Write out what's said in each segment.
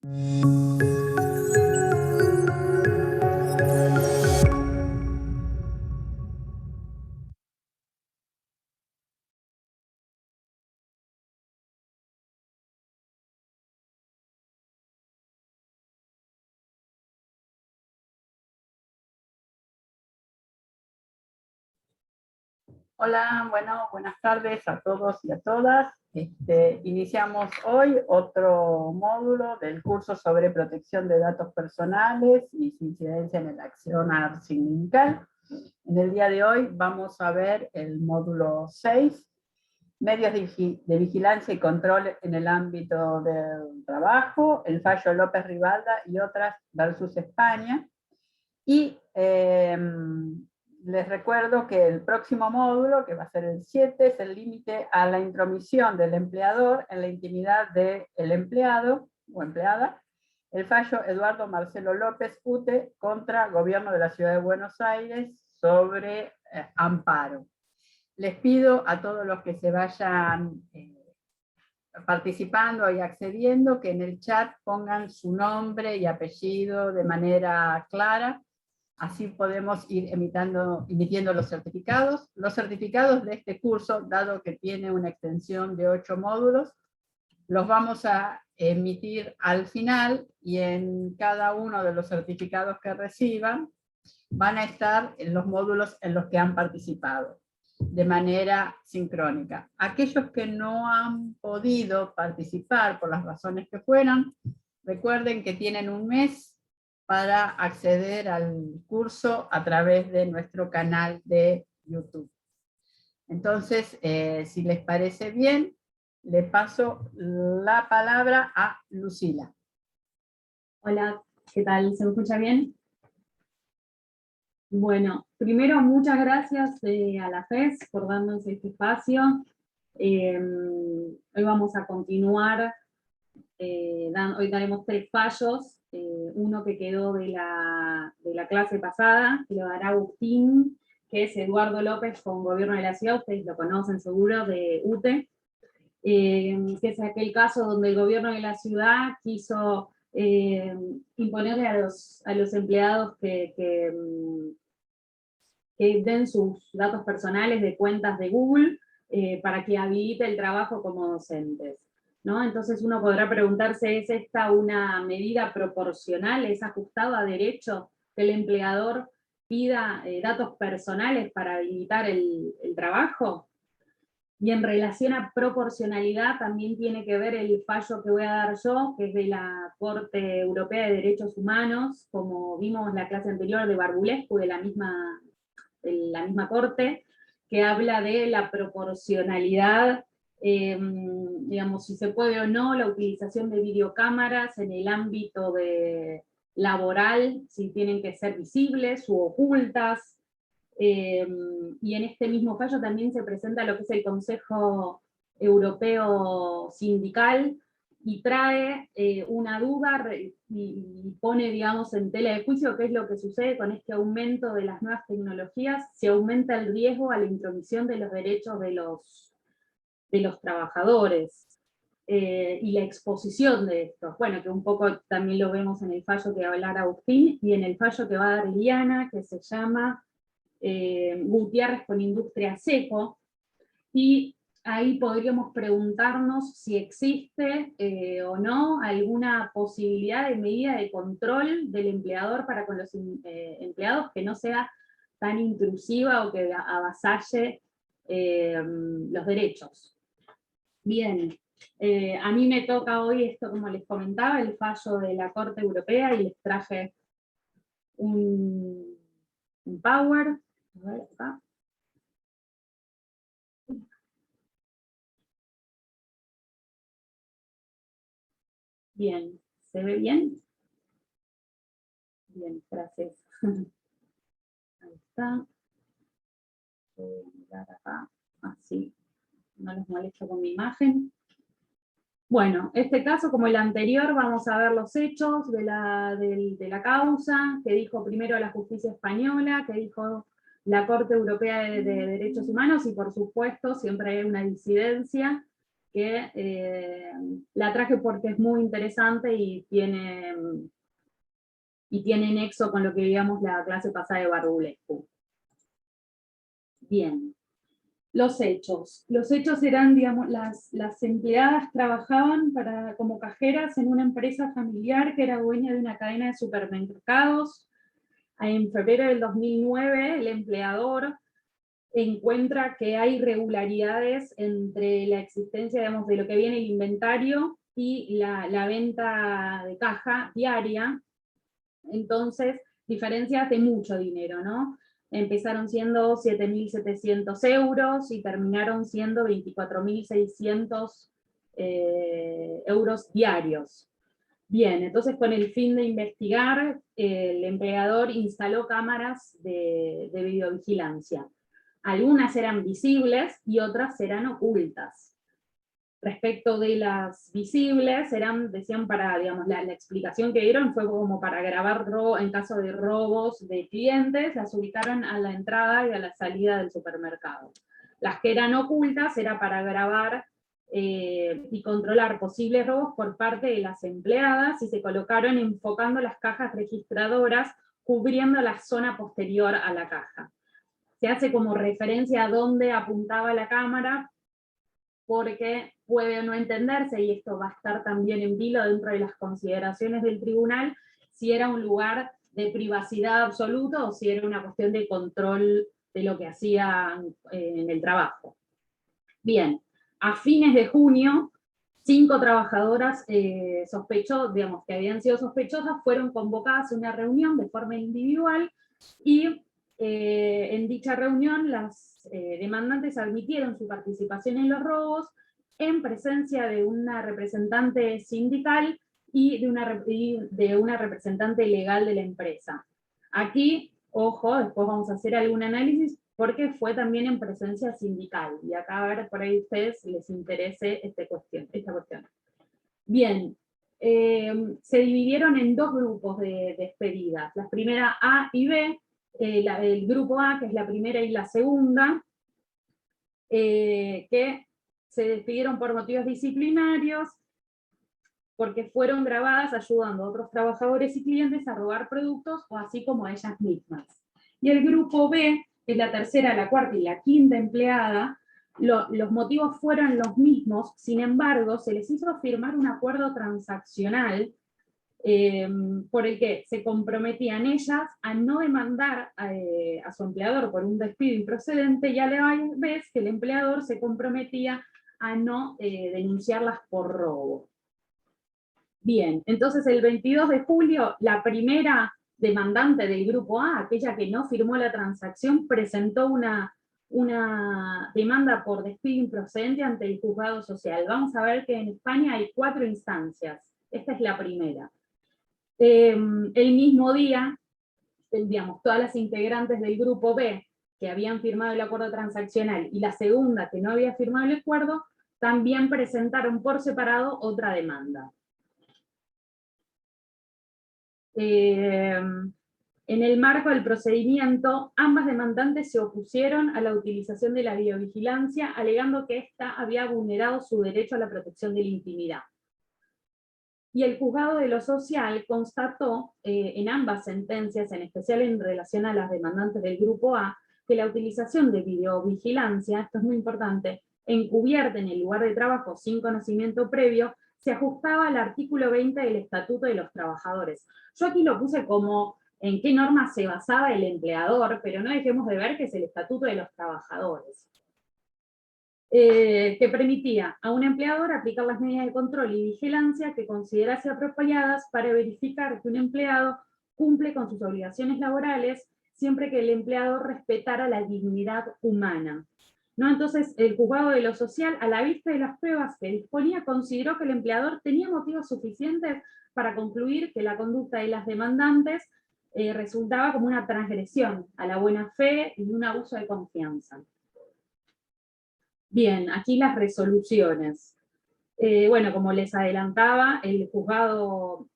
Hola, bueno, buenas tardes a todos y a todas. Iniciamos hoy otro módulo del curso sobre protección de datos personales y su incidencia en el accionar sindical. En el día de hoy vamos a ver el módulo 6, medios de vigilancia y control en el ámbito del trabajo, el fallo López Ribalda y otras versus España. Y les recuerdo que el próximo módulo, que va a ser el 7, es el límite a la intromisión del empleador en la intimidad del empleado o empleada, el fallo Eduardo Marcelo López UTE contra Gobierno de la Ciudad de Buenos Aires sobre amparo. Les pido a todos los que se vayan participando y accediendo que en el chat pongan su nombre y apellido de manera clara. Así podemos ir emitiendo los certificados. Los certificados de este curso, dado que tiene una extensión de 8 módulos, los vamos a emitir al final, y en cada uno de los certificados que reciban van a estar en los módulos en los que han participado, de manera sincrónica. Aquellos que no han podido participar por las razones que fueran, recuerden que tienen un mes para acceder al curso a través de nuestro canal de YouTube. Entonces, si les parece bien, le paso la palabra a Lucila. Hola, ¿qué tal? ¿Se me escucha bien? Bueno, primero muchas gracias a la FES por darnos este espacio. Hoy vamos a continuar, hoy daremos 3 fallos, uno que quedó de la clase pasada, que lo dará Agustín, que es Eduardo López con Gobierno de la Ciudad, ustedes lo conocen seguro, de UTE, que es aquel caso donde el Gobierno de la Ciudad quiso imponerle a los empleados que den sus datos personales de cuentas de Google para que habilite el trabajo como docentes, ¿no? Entonces uno podrá preguntarse, ¿es esta una medida proporcional? ¿Es ajustado a derecho que el empleador pida datos personales para habilitar el trabajo? Y en relación a proporcionalidad también tiene que ver el fallo que voy a dar yo, que es de la Corte Europea de Derechos Humanos, como vimos en la clase anterior de Barbulescu, de la misma Corte, que habla de la proporcionalidad, digamos, si se puede o no la utilización de videocámaras en el ámbito laboral, si tienen que ser visibles u ocultas. Y en este mismo fallo también se presenta lo que es el Consejo Europeo Sindical, y trae una duda y pone, digamos, en tela de juicio qué es lo que sucede con este aumento de las nuevas tecnologías, si aumenta el riesgo a la intromisión de los derechos de los trabajadores, y la exposición de estos. Bueno, que un poco también lo vemos en el fallo que va a hablar Agustín, y en el fallo que va a dar Eliana, que se llama Gutiérrez con Industria Seco, y ahí podríamos preguntarnos si existe o no alguna posibilidad de medida de control del empleador para con los empleados que no sea tan intrusiva o que avasalle los derechos. Bien, a mí me toca hoy esto, como les comentaba, el fallo de la Corte Europea, y les traje un Power. A ver, acá. Bien, ¿se ve bien? Bien, gracias. Ahí está. Voy a mirar acá, así no los molesto con mi imagen. Bueno, este caso, como el anterior, vamos a ver los hechos de la causa, que dijo primero la justicia española, que dijo la Corte Europea de Derechos Humanos, y por supuesto siempre hay una disidencia que la traje porque es muy interesante y tiene nexo con lo que veíamos la clase pasada de Barbulescu. Bien. Los hechos. Los hechos eran, digamos, las empleadas trabajaban como cajeras en una empresa familiar que era dueña de una cadena de supermercados. En febrero del 2009, el empleador encuentra que hay irregularidades entre la existencia, digamos, de lo que viene el inventario y la venta de caja diaria. Entonces, diferencias de mucho dinero, ¿no? Empezaron siendo 7.700 euros y terminaron siendo 24.600 euros diarios. Bien, entonces con el fin de investigar, el empleador instaló cámaras de videovigilancia. Algunas eran visibles y otras eran ocultas. Respecto de las visibles, decían para, digamos, la explicación que dieron fue como para grabar en caso de robos de clientes, las ubicaron a la entrada y a la salida del supermercado. Las que eran ocultas era para grabar y controlar posibles robos por parte de las empleadas, y se colocaron enfocando las cajas registradoras, cubriendo la zona posterior a la caja. Se hace como referencia a dónde apuntaba la cámara, porque puede no entenderse, y esto va a estar también en vilo dentro de las consideraciones del tribunal, si era un lugar de privacidad absoluta o si era una cuestión de control de lo que hacían en el trabajo. Bien, a fines de junio, 5 trabajadoras digamos, que habían sido sospechosas, fueron convocadas a una reunión de forma individual, y en dicha reunión las demandantes admitieron su participación en los robos en presencia de una representante sindical y de una representante legal de la empresa. Aquí, ojo, después vamos a hacer algún análisis, porque fue también en presencia sindical, y acá a ver por ahí a ustedes les interese esta cuestión. Bien, se dividieron en 2 grupos de despedidas, las primeras A y B. El grupo A, que es la primera y la segunda, que se despidieron por motivos disciplinarios, porque fueron grabadas ayudando a otros trabajadores y clientes a robar productos, o así como a ellas mismas. Y el grupo B, que es la tercera, la cuarta y la quinta empleada, los motivos fueron los mismos, sin embargo, se les hizo firmar un acuerdo transaccional por el que se comprometían ellas a no demandar a su empleador por un despido improcedente, y a la vez que el empleador se comprometía a no denunciarlas por robo. Bien, entonces el 22 de julio, la primera demandante del grupo A, aquella que no firmó la transacción, presentó una demanda por despido improcedente ante el juzgado social. Vamos a ver que en España hay 4 instancias. Esta es la primera. El mismo día, digamos, todas las integrantes del grupo B que habían firmado el acuerdo transaccional y la segunda que no había firmado el acuerdo, también presentaron por separado otra demanda. En el marco del procedimiento, ambas demandantes se opusieron a la utilización de la videovigilancia, alegando que ésta había vulnerado su derecho a la protección de la intimidad. Y el juzgado de lo social constató en ambas sentencias, en especial en relación a las demandantes del grupo A, que la utilización de videovigilancia, esto es muy importante, encubierta en el lugar de trabajo sin conocimiento previo, se ajustaba al artículo 20 del Estatuto de los Trabajadores. Yo aquí lo puse como en qué norma se basaba el empleador, pero no dejemos de ver que es el Estatuto de los Trabajadores. Que permitía a un empleador aplicar las medidas de control y vigilancia que considerase apropiadas para verificar que un empleado cumple con sus obligaciones laborales, siempre que el empleador respetara la dignidad humana. ¿No? Entonces, el juzgado de lo social, a la vista de las pruebas que disponía, consideró que el empleador tenía motivos suficientes para concluir que la conducta de las demandantes resultaba como una transgresión a la buena fe y un abuso de confianza. Bien, aquí las resoluciones. Bueno, como les adelantaba, el juzgado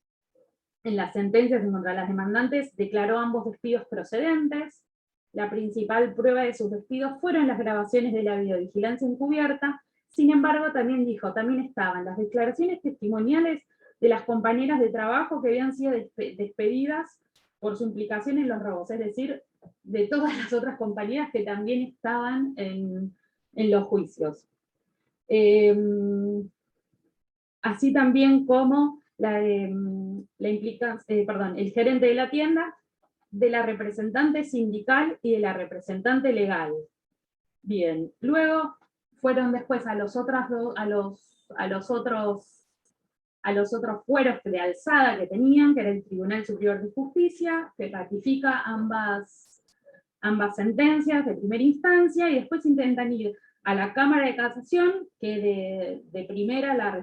en las sentencias contra las demandantes declaró ambos despidos procedentes. La principal prueba de sus despidos fueron las grabaciones de la videovigilancia encubierta, Sin embargo, también dijo, también estaban las declaraciones testimoniales de las compañeras de trabajo que habían sido despedidas por su implicación en los robos, es decir, de todas las otras compañeras que también estaban en los juicios. Así también como el gerente de la tienda, de la representante sindical y de la representante legal. Bien, luego fueron después a los otros fueros de alzada que tenían, que era el Tribunal Superior de Justicia, que ratifica ambas sentencias de primera instancia, y después intentan ir a la Cámara de Casación, que de primera la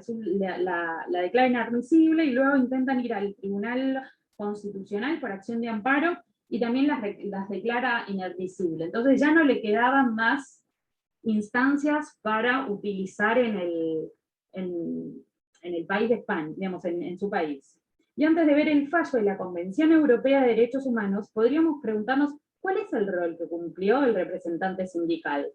declara inadmisible, y luego intentan ir al Tribunal Constitucional por acción de amparo, y también las declara inadmisibles. Entonces ya no le quedaban más instancias para utilizar en el país de España, digamos, en su país. Y antes de ver el fallo de la Convención Europea de Derechos Humanos, podríamos preguntarnos cuál es el rol que cumplió el representante sindical.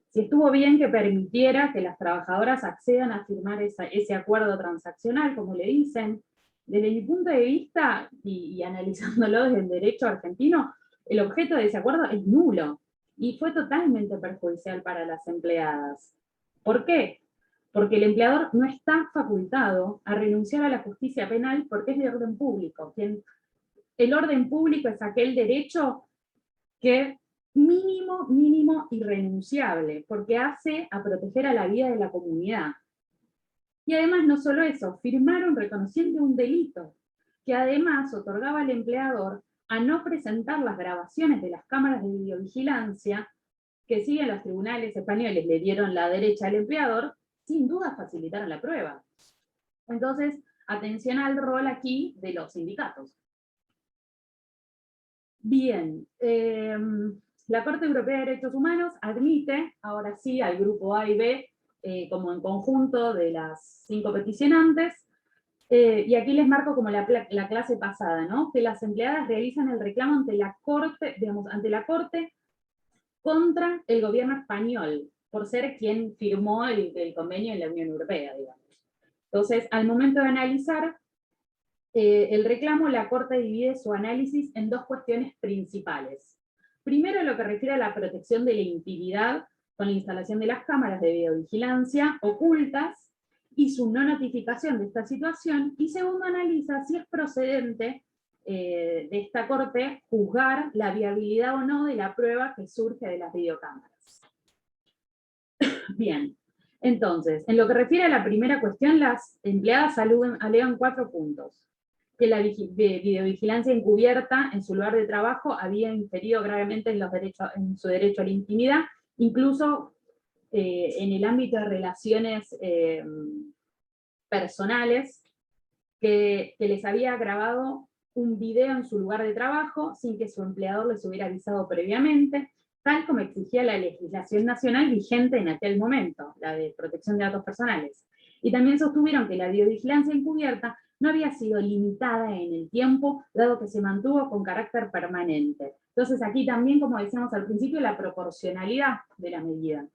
Si estuvo bien que permitiera que las trabajadoras accedan a firmar ese acuerdo transaccional, como le dicen. Desde mi punto de vista, y analizándolo desde el derecho argentino, el objeto de ese acuerdo es nulo, y fue totalmente perjudicial para las empleadas. ¿Por qué? Porque el empleador no está facultado a renunciar a la justicia penal porque es de orden público. El orden público es aquel derecho que mínimo irrenunciable, porque hace a proteger a la vida de la comunidad. Y además no solo eso, firmaron reconociendo un delito, que además otorgaba al empleador a no presentar las grabaciones de las cámaras de videovigilancia, que si bien los tribunales españoles le dieron la derecha al empleador, sin duda facilitaron la prueba. Entonces, atención al rol aquí de los sindicatos. Bien, la Corte Europea de Derechos Humanos admite, ahora sí, al grupo A y B, como en conjunto de las 5 peticionantes, y aquí les marco como la clase pasada, ¿no? Que las empleadas realizan el reclamo ante la Corte, contra el gobierno español, por ser quien firmó el convenio en la Unión Europea, digamos. Entonces, al momento de analizar el reclamo, la Corte divide su análisis en 2 cuestiones principales. Primero, lo que refiere a la protección de la intimidad con la instalación de las cámaras de videovigilancia ocultas y su no notificación de esta situación, y segundo, analiza si es procedente de esta Corte juzgar la viabilidad o no de la prueba que surge de las videocámaras. Bien, entonces, en lo que refiere a la primera cuestión, las empleadas alegan 4 puntos. Que la videovigilancia encubierta en su lugar de trabajo había inferido gravemente en su derecho a la intimidad, incluso en el ámbito de relaciones personales, que les había grabado un video en su lugar de trabajo sin que su empleador les hubiera avisado previamente, tal como exigía la legislación nacional vigente en aquel momento, la de protección de datos personales. Y también sostuvieron que la videovigilancia encubierta no había sido limitada en el tiempo, dado que se mantuvo con carácter permanente. Entonces aquí también, como decíamos al principio, la proporcionalidad de la medida.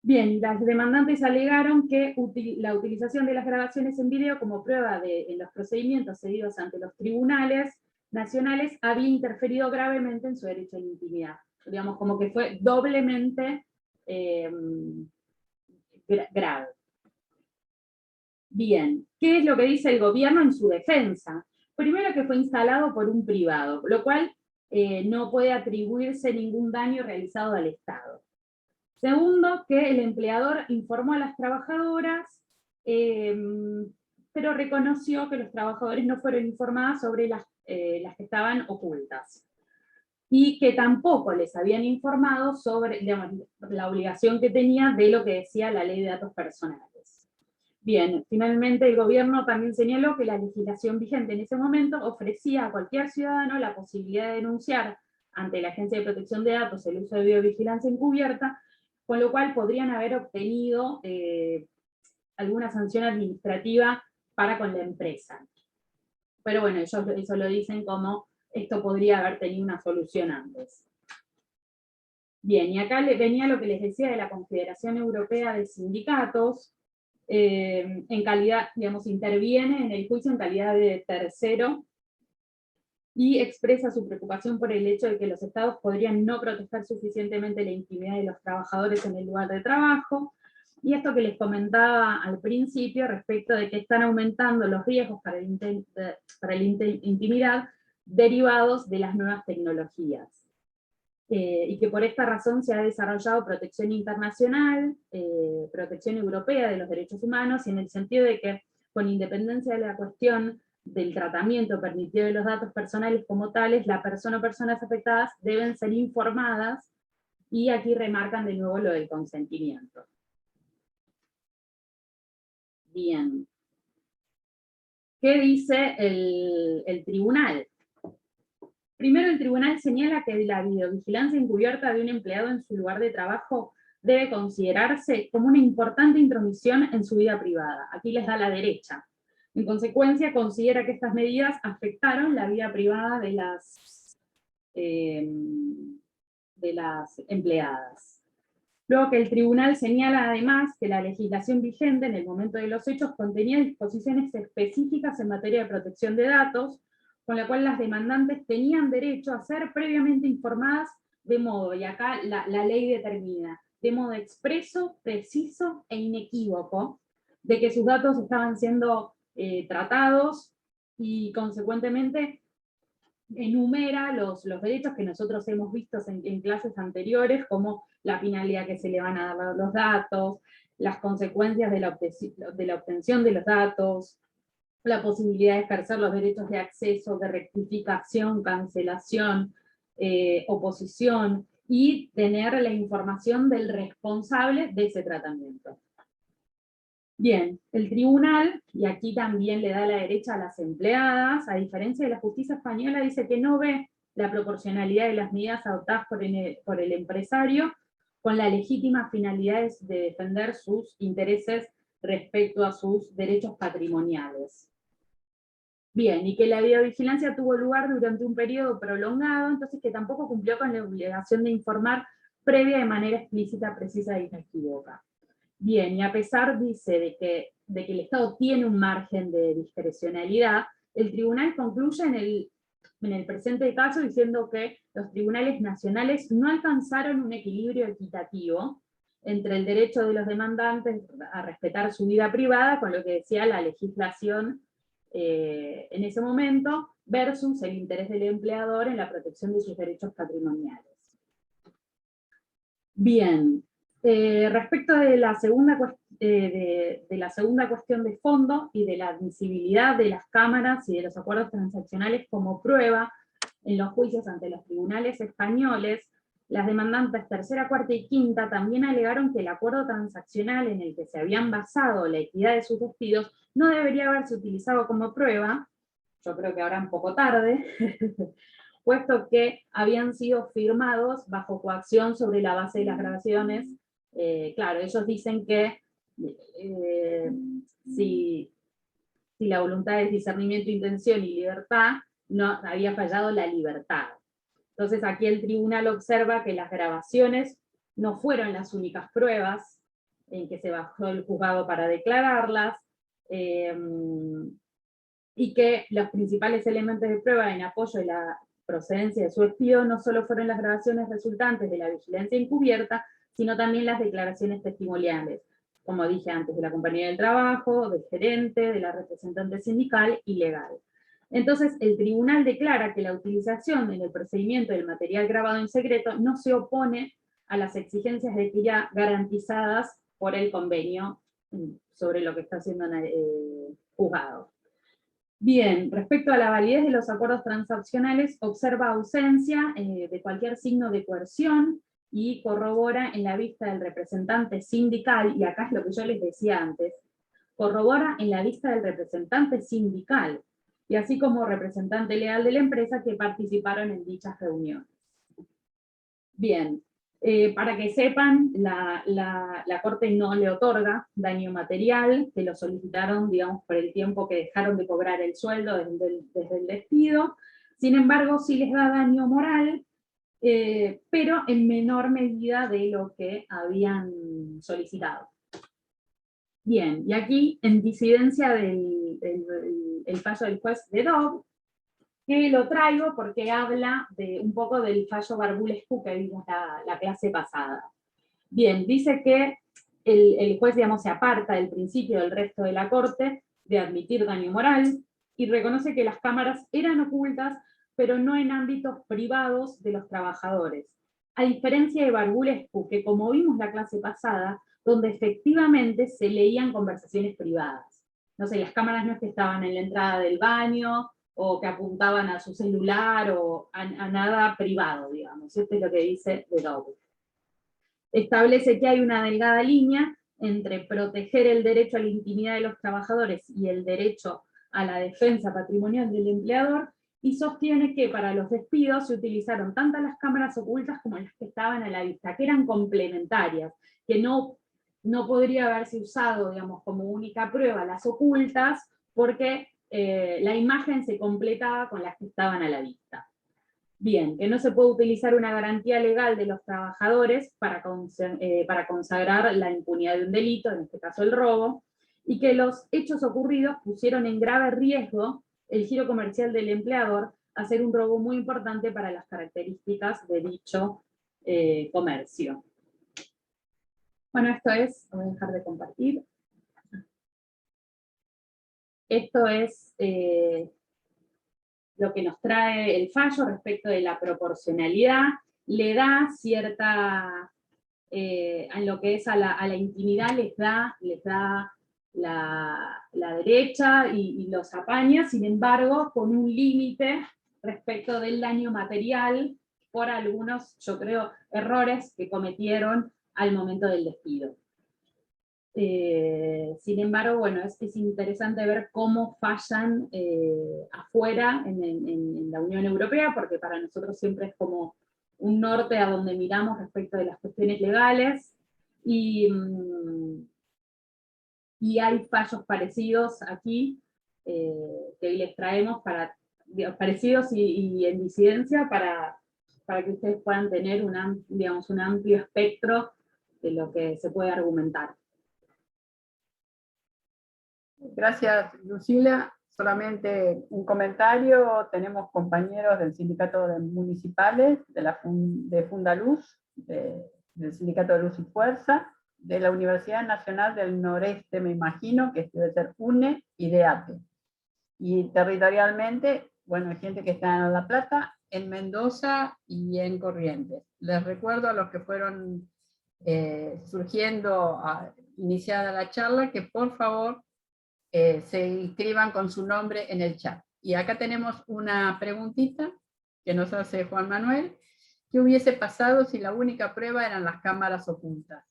Bien, las demandantes alegaron que la utilización de las grabaciones en video como prueba en los procedimientos seguidos ante los tribunales nacionales había interferido gravemente en su derecho a la intimidad. Digamos, como que fue doblemente grave. Bien, ¿qué es lo que dice el gobierno en su defensa? Primero, que fue instalado por un privado, lo cual no puede atribuirse ningún daño realizado al Estado. Segundo, que el empleador informó a las trabajadoras, pero reconoció que los trabajadores no fueron informadas sobre las que estaban ocultas. Y que tampoco les habían informado sobre, digamos, la obligación que tenía de lo que decía la Ley de Datos Personales. Bien, finalmente el gobierno también señaló que la legislación vigente en ese momento ofrecía a cualquier ciudadano la posibilidad de denunciar ante la Agencia de Protección de Datos el uso de videovigilancia encubierta, con lo cual podrían haber obtenido alguna sanción administrativa para con la empresa. Pero bueno, ellos eso lo dicen como esto podría haber tenido una solución antes. Bien, y acá venía lo que les decía de la Confederación Europea de Sindicatos, en calidad, digamos, interviene en el juicio en calidad de tercero, y expresa su preocupación por el hecho de que los estados podrían no proteger suficientemente la intimidad de los trabajadores en el lugar de trabajo, y esto que les comentaba al principio respecto de que están aumentando los riesgos para la intimidad derivados de las nuevas tecnologías. Y que por esta razón se ha desarrollado protección internacional, protección europea de los derechos humanos, y en el sentido de que, con independencia de la cuestión del tratamiento permitido de los datos personales como tales, la persona o personas afectadas deben ser informadas, y aquí remarcan de nuevo lo del consentimiento. Bien. ¿Qué dice el tribunal? Primero, el tribunal señala que la videovigilancia encubierta de un empleado en su lugar de trabajo debe considerarse como una importante intromisión en su vida privada. Aquí les da la derecha. En consecuencia, considera que estas medidas afectaron la vida privada de las empleadas. Luego que el tribunal señala además que la legislación vigente en el momento de los hechos contenía disposiciones específicas en materia de protección de datos, con la cual las demandantes tenían derecho a ser previamente informadas de modo, y acá la ley determina, de modo expreso, preciso e inequívoco, de que sus datos estaban siendo tratados, y consecuentemente enumera los derechos que nosotros hemos visto en clases anteriores, como la finalidad que se le van a dar a los datos, las consecuencias de la obtención de los datos, la posibilidad de ejercer los derechos de acceso, de rectificación, cancelación, oposición, y tener la información del responsable de ese tratamiento. Bien, el tribunal, y aquí también le da la derecha a las empleadas, a diferencia de la justicia española, dice que no ve la proporcionalidad de las medidas adoptadas por el empresario con la legítima finalidad de defender sus intereses respecto a sus derechos patrimoniales. Bien, y que la videovigilancia tuvo lugar durante un periodo prolongado, entonces que tampoco cumplió con la obligación de informar previa de manera explícita, precisa y inequívoca. Bien, y a pesar, dice, de que el Estado tiene un margen de discrecionalidad, el tribunal concluye en el presente caso diciendo que los tribunales nacionales no alcanzaron un equilibrio equitativo entre el derecho de los demandantes a respetar su vida privada, con lo que decía la legislación en ese momento, versus el interés del empleador en la protección de sus derechos patrimoniales. Bien, respecto de la segunda cuestión de fondo y de la admisibilidad de las cámaras y de los acuerdos transaccionales como prueba en los juicios ante los tribunales españoles, las demandantes tercera, cuarta y quinta también alegaron que el acuerdo transaccional en el que se habían basado la equidad de sus despidos no debería haberse utilizado como prueba, yo creo que ahora un poco tarde, puesto que habían sido firmados bajo coacción sobre la base de las grabaciones. Claro, ellos dicen que si la voluntad es discernimiento, intención y libertad, no había fallado la libertad. Entonces aquí el tribunal observa que las grabaciones no fueron las únicas pruebas en que se basó el juzgado para declararlas, y que los principales elementos de prueba en apoyo de la procedencia de su despido no solo fueron las grabaciones resultantes de la vigilancia encubierta, sino también las declaraciones testimoniales, como dije antes, de la compañía del trabajo, del gerente, de la representante sindical y legal. Entonces, el tribunal declara que la utilización en el procedimiento del material grabado en secreto no se opone a las exigencias de equidad garantizadas por el convenio sobre lo que está siendo juzgado. Bien, respecto a la validez de los acuerdos transaccionales, observa ausencia de cualquier signo de coerción y corrobora en la vista del representante sindical, y acá es lo que yo les decía antes, corrobora en la vista del representante sindical, y así como representante legal de la empresa que participaron en dichas reuniones. Bien, para que sepan, la Corte no le otorga daño material, que lo solicitaron, digamos, por el tiempo que dejaron de cobrar el sueldo desde el despido. Sin embargo, sí les da daño moral, pero en menor medida de lo que habían solicitado. Bien, y aquí, en disidencia el fallo del juez de Dobb, que lo traigo porque habla un poco del fallo Barbulescu que vimos la clase pasada. Bien, dice que el juez, digamos, se aparta del principio del resto de la corte de admitir daño moral y reconoce que las cámaras eran ocultas, pero no en ámbitos privados de los trabajadores. A diferencia de Barbulescu, que como vimos la clase pasada, donde efectivamente se leían conversaciones privadas. No sé, las cámaras no es que estaban en la entrada del baño, o que apuntaban a su celular, o a nada privado, digamos. Esto es lo que dice de Dobb. Establece que hay una delgada línea entre proteger el derecho a la intimidad de los trabajadores y el derecho a la defensa patrimonial del empleador, y sostiene que para los despidos se utilizaron tanto las cámaras ocultas como las que estaban a la vista, que eran complementarias, que no podría haberse usado, digamos, como única prueba las ocultas, porque la imagen se completaba con las que estaban a la vista. Bien, que no se puede utilizar una garantía legal de los trabajadores para consagrar la impunidad de un delito, en este caso el robo, y que los hechos ocurridos pusieron en grave riesgo el giro comercial del empleador a hacer un robo muy importante para las características de dicho comercio. Bueno, esto es, voy a dejar de compartir. Esto es lo que nos trae el fallo respecto de la proporcionalidad. Le da cierta, en lo que es a la intimidad, les da la derecha y los apaña, sin embargo, con un límite respecto del daño material por algunos, yo creo, errores que cometieron al momento del despido. Sin embargo, bueno, es interesante ver cómo fallan afuera en la Unión Europea, porque para nosotros siempre es como un norte a donde miramos respecto de las cuestiones legales, y hay fallos parecidos aquí, que les traemos parecidos y en disidencia para que ustedes puedan tener un amplio espectro de lo que se puede argumentar. Gracias, Lucila. Solamente un comentario. Tenemos compañeros del Sindicato de Municipales, de Fundaluz, del Sindicato de Luz y Fuerza, de la Universidad Nacional del Noreste, me imagino, que debe ser UNE y de ATE. Y territorialmente, bueno, hay gente que está en La Plata, en Mendoza y en Corrientes. Les recuerdo a los que fueron surgiendo, iniciada la charla, que por favor se inscriban con su nombre en el chat. Y acá tenemos una preguntita que nos hace Juan Manuel. ¿Qué hubiese pasado si la única prueba eran las cámaras ocultas?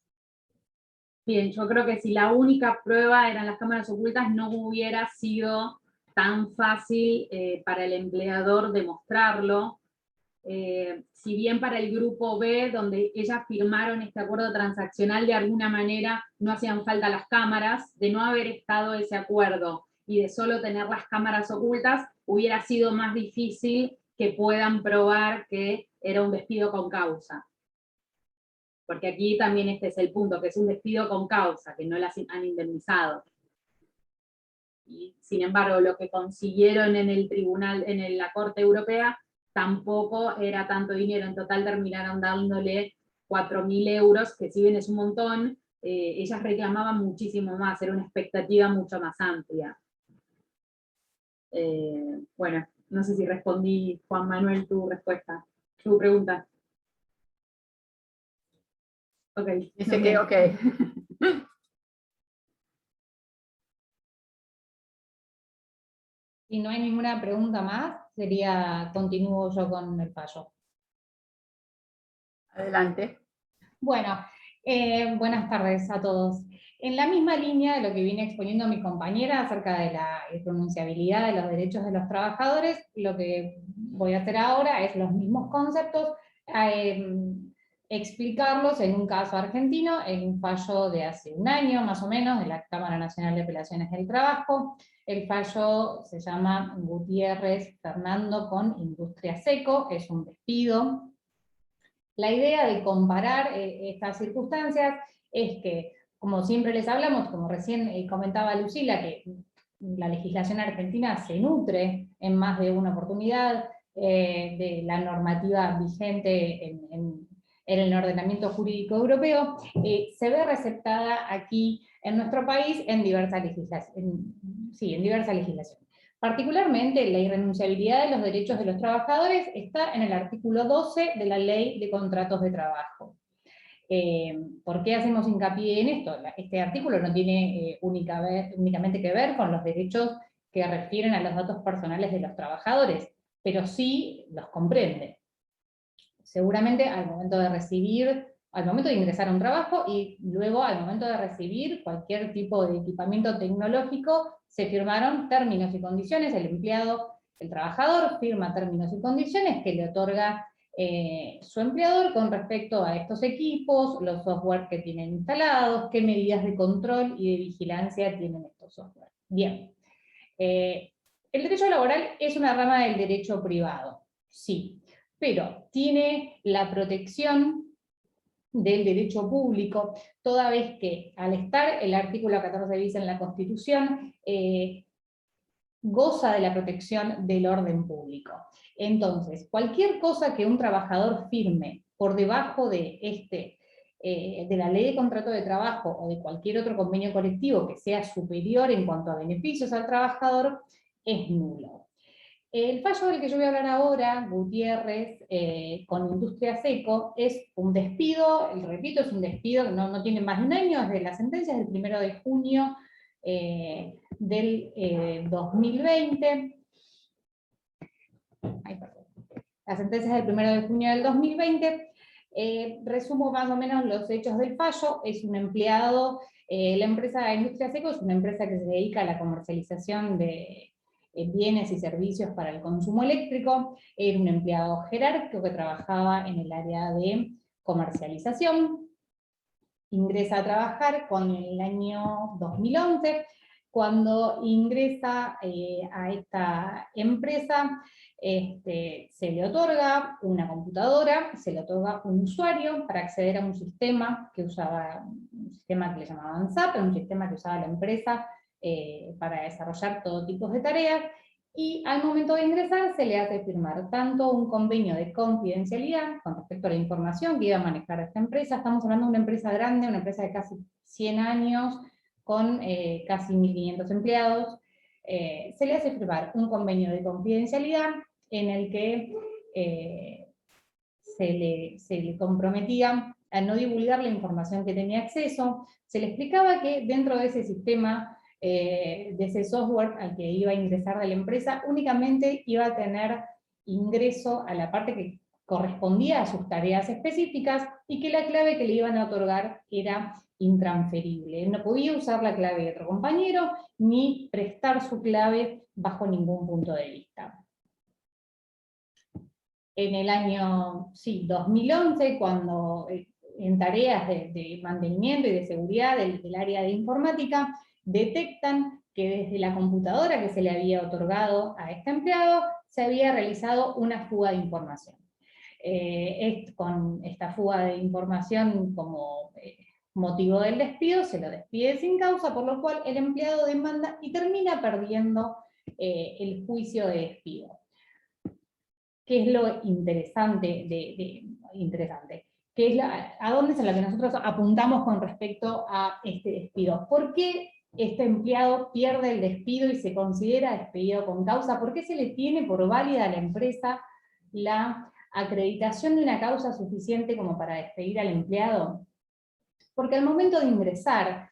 Bien, yo creo que si la única prueba eran las cámaras ocultas, no hubiera sido tan fácil para el empleador demostrarlo. Si bien para el grupo B, donde ellas firmaron este acuerdo transaccional, de alguna manera no hacían falta las cámaras, de no haber estado ese acuerdo y de solo tener las cámaras ocultas, hubiera sido más difícil que puedan probar que era un despido con causa. Porque aquí también este es el punto, que es un despido con causa, que no las han indemnizado. Y, sin embargo, lo que consiguieron en el tribunal, en la Corte Europea, tampoco era tanto dinero. En total terminaron dándole 4.000 euros, que si bien es un montón, ellas reclamaban muchísimo más, era una expectativa mucho más amplia. Bueno, no sé si respondí, Juan Manuel, tu pregunta. Ok. Dice que ok. Si no hay ninguna pregunta más, continúo yo con el fallo. Adelante. Bueno, buenas tardes a todos. En la misma línea de lo que viene exponiendo mi compañera acerca de la pronunciabilidad de los derechos de los trabajadores, lo que voy a hacer ahora es los mismos conceptos, explicarlos en un caso argentino, en un fallo de hace un año más o menos, de la Cámara Nacional de Apelaciones del Trabajo. El fallo se llama Gutiérrez Fernando con Industria Seco, es un despido La idea de comparar estas circunstancias es que, como siempre les hablamos, como recién comentaba Lucila, que la legislación argentina se nutre en más de una oportunidad de la normativa vigente en el ordenamiento jurídico europeo, se ve receptada aquí en nuestro país en diversa legislación. En diversa legislación. Particularmente, la irrenunciabilidad de los derechos de los trabajadores está en el artículo 12 de la Ley de Contratos de Trabajo. ¿Por qué hacemos hincapié en esto? Este artículo no tiene únicamente que ver con los derechos que refieren a los datos personales de los trabajadores, pero sí los comprende. Seguramente al momento de ingresar a un trabajo y luego al momento de recibir cualquier tipo de equipamiento tecnológico, se firmaron términos y condiciones, el trabajador firma términos y condiciones que le otorga su empleador con respecto a estos equipos, los software que tienen instalados, qué medidas de control y de vigilancia tienen estos software. Bien. El derecho laboral es una rama del derecho privado, sí, pero tiene la protección del derecho público, toda vez que al estar el artículo 14 bis en la Constitución, goza de la protección del orden público. Entonces, cualquier cosa que un trabajador firme por debajo de de la ley de contrato de trabajo o de cualquier otro convenio colectivo que sea superior en cuanto a beneficios al trabajador, es nulo. El fallo del que yo voy a hablar ahora, Gutiérrez, con Industria Seco, es un despido, repito, es un despido que no tiene más de un año, es de las sentencias del 1 de junio del 2020. Ay, perdón. Las sentencias del 1 de junio del 2020. Resumo más o menos los hechos del fallo. Es un empleado, la empresa Industria Seco es una empresa que se dedica a la comercialización de bienes y servicios para el consumo eléctrico. Era un empleado jerárquico que trabajaba en el área de comercialización. Ingresa a trabajar con el año 2011. Cuando ingresa a esta empresa, se le otorga una computadora, se le otorga un usuario para acceder a un sistema que le llamaban SAP, un sistema que usaba la empresa para desarrollar todo tipo de tareas, y al momento de ingresar se le hace firmar tanto un convenio de confidencialidad con respecto a la información que iba a manejar esta empresa. Estamos hablando de una empresa grande, una empresa de casi 100 años, con casi 1.500 empleados. Se le hace firmar un convenio de confidencialidad en el que se le comprometía a no divulgar la información que tenía acceso. Se le explicaba que dentro de ese sistema, de ese software al que iba a ingresar de la empresa, únicamente iba a tener ingreso a la parte que correspondía a sus tareas específicas, y que la clave que le iban a otorgar era intransferible. No podía usar la clave de otro compañero, ni prestar su clave bajo ningún punto de vista. En el año 2011, cuando en tareas de mantenimiento y de seguridad del área de informática, detectan que desde la computadora que se le había otorgado a este empleado, se había realizado una fuga de información. Con esta fuga de información como motivo del despido, se lo despide sin causa, por lo cual el empleado demanda y termina perdiendo el juicio de despido. ¿Qué es lo interesante? ¿Qué es a dónde es a lo que nosotros apuntamos con respecto a este despido? ¿Por qué este empleado pierde el despido y se considera despedido con causa? ¿Por qué se le tiene por válida a la empresa la acreditación de una causa suficiente como para despedir al empleado? Porque al momento de ingresar,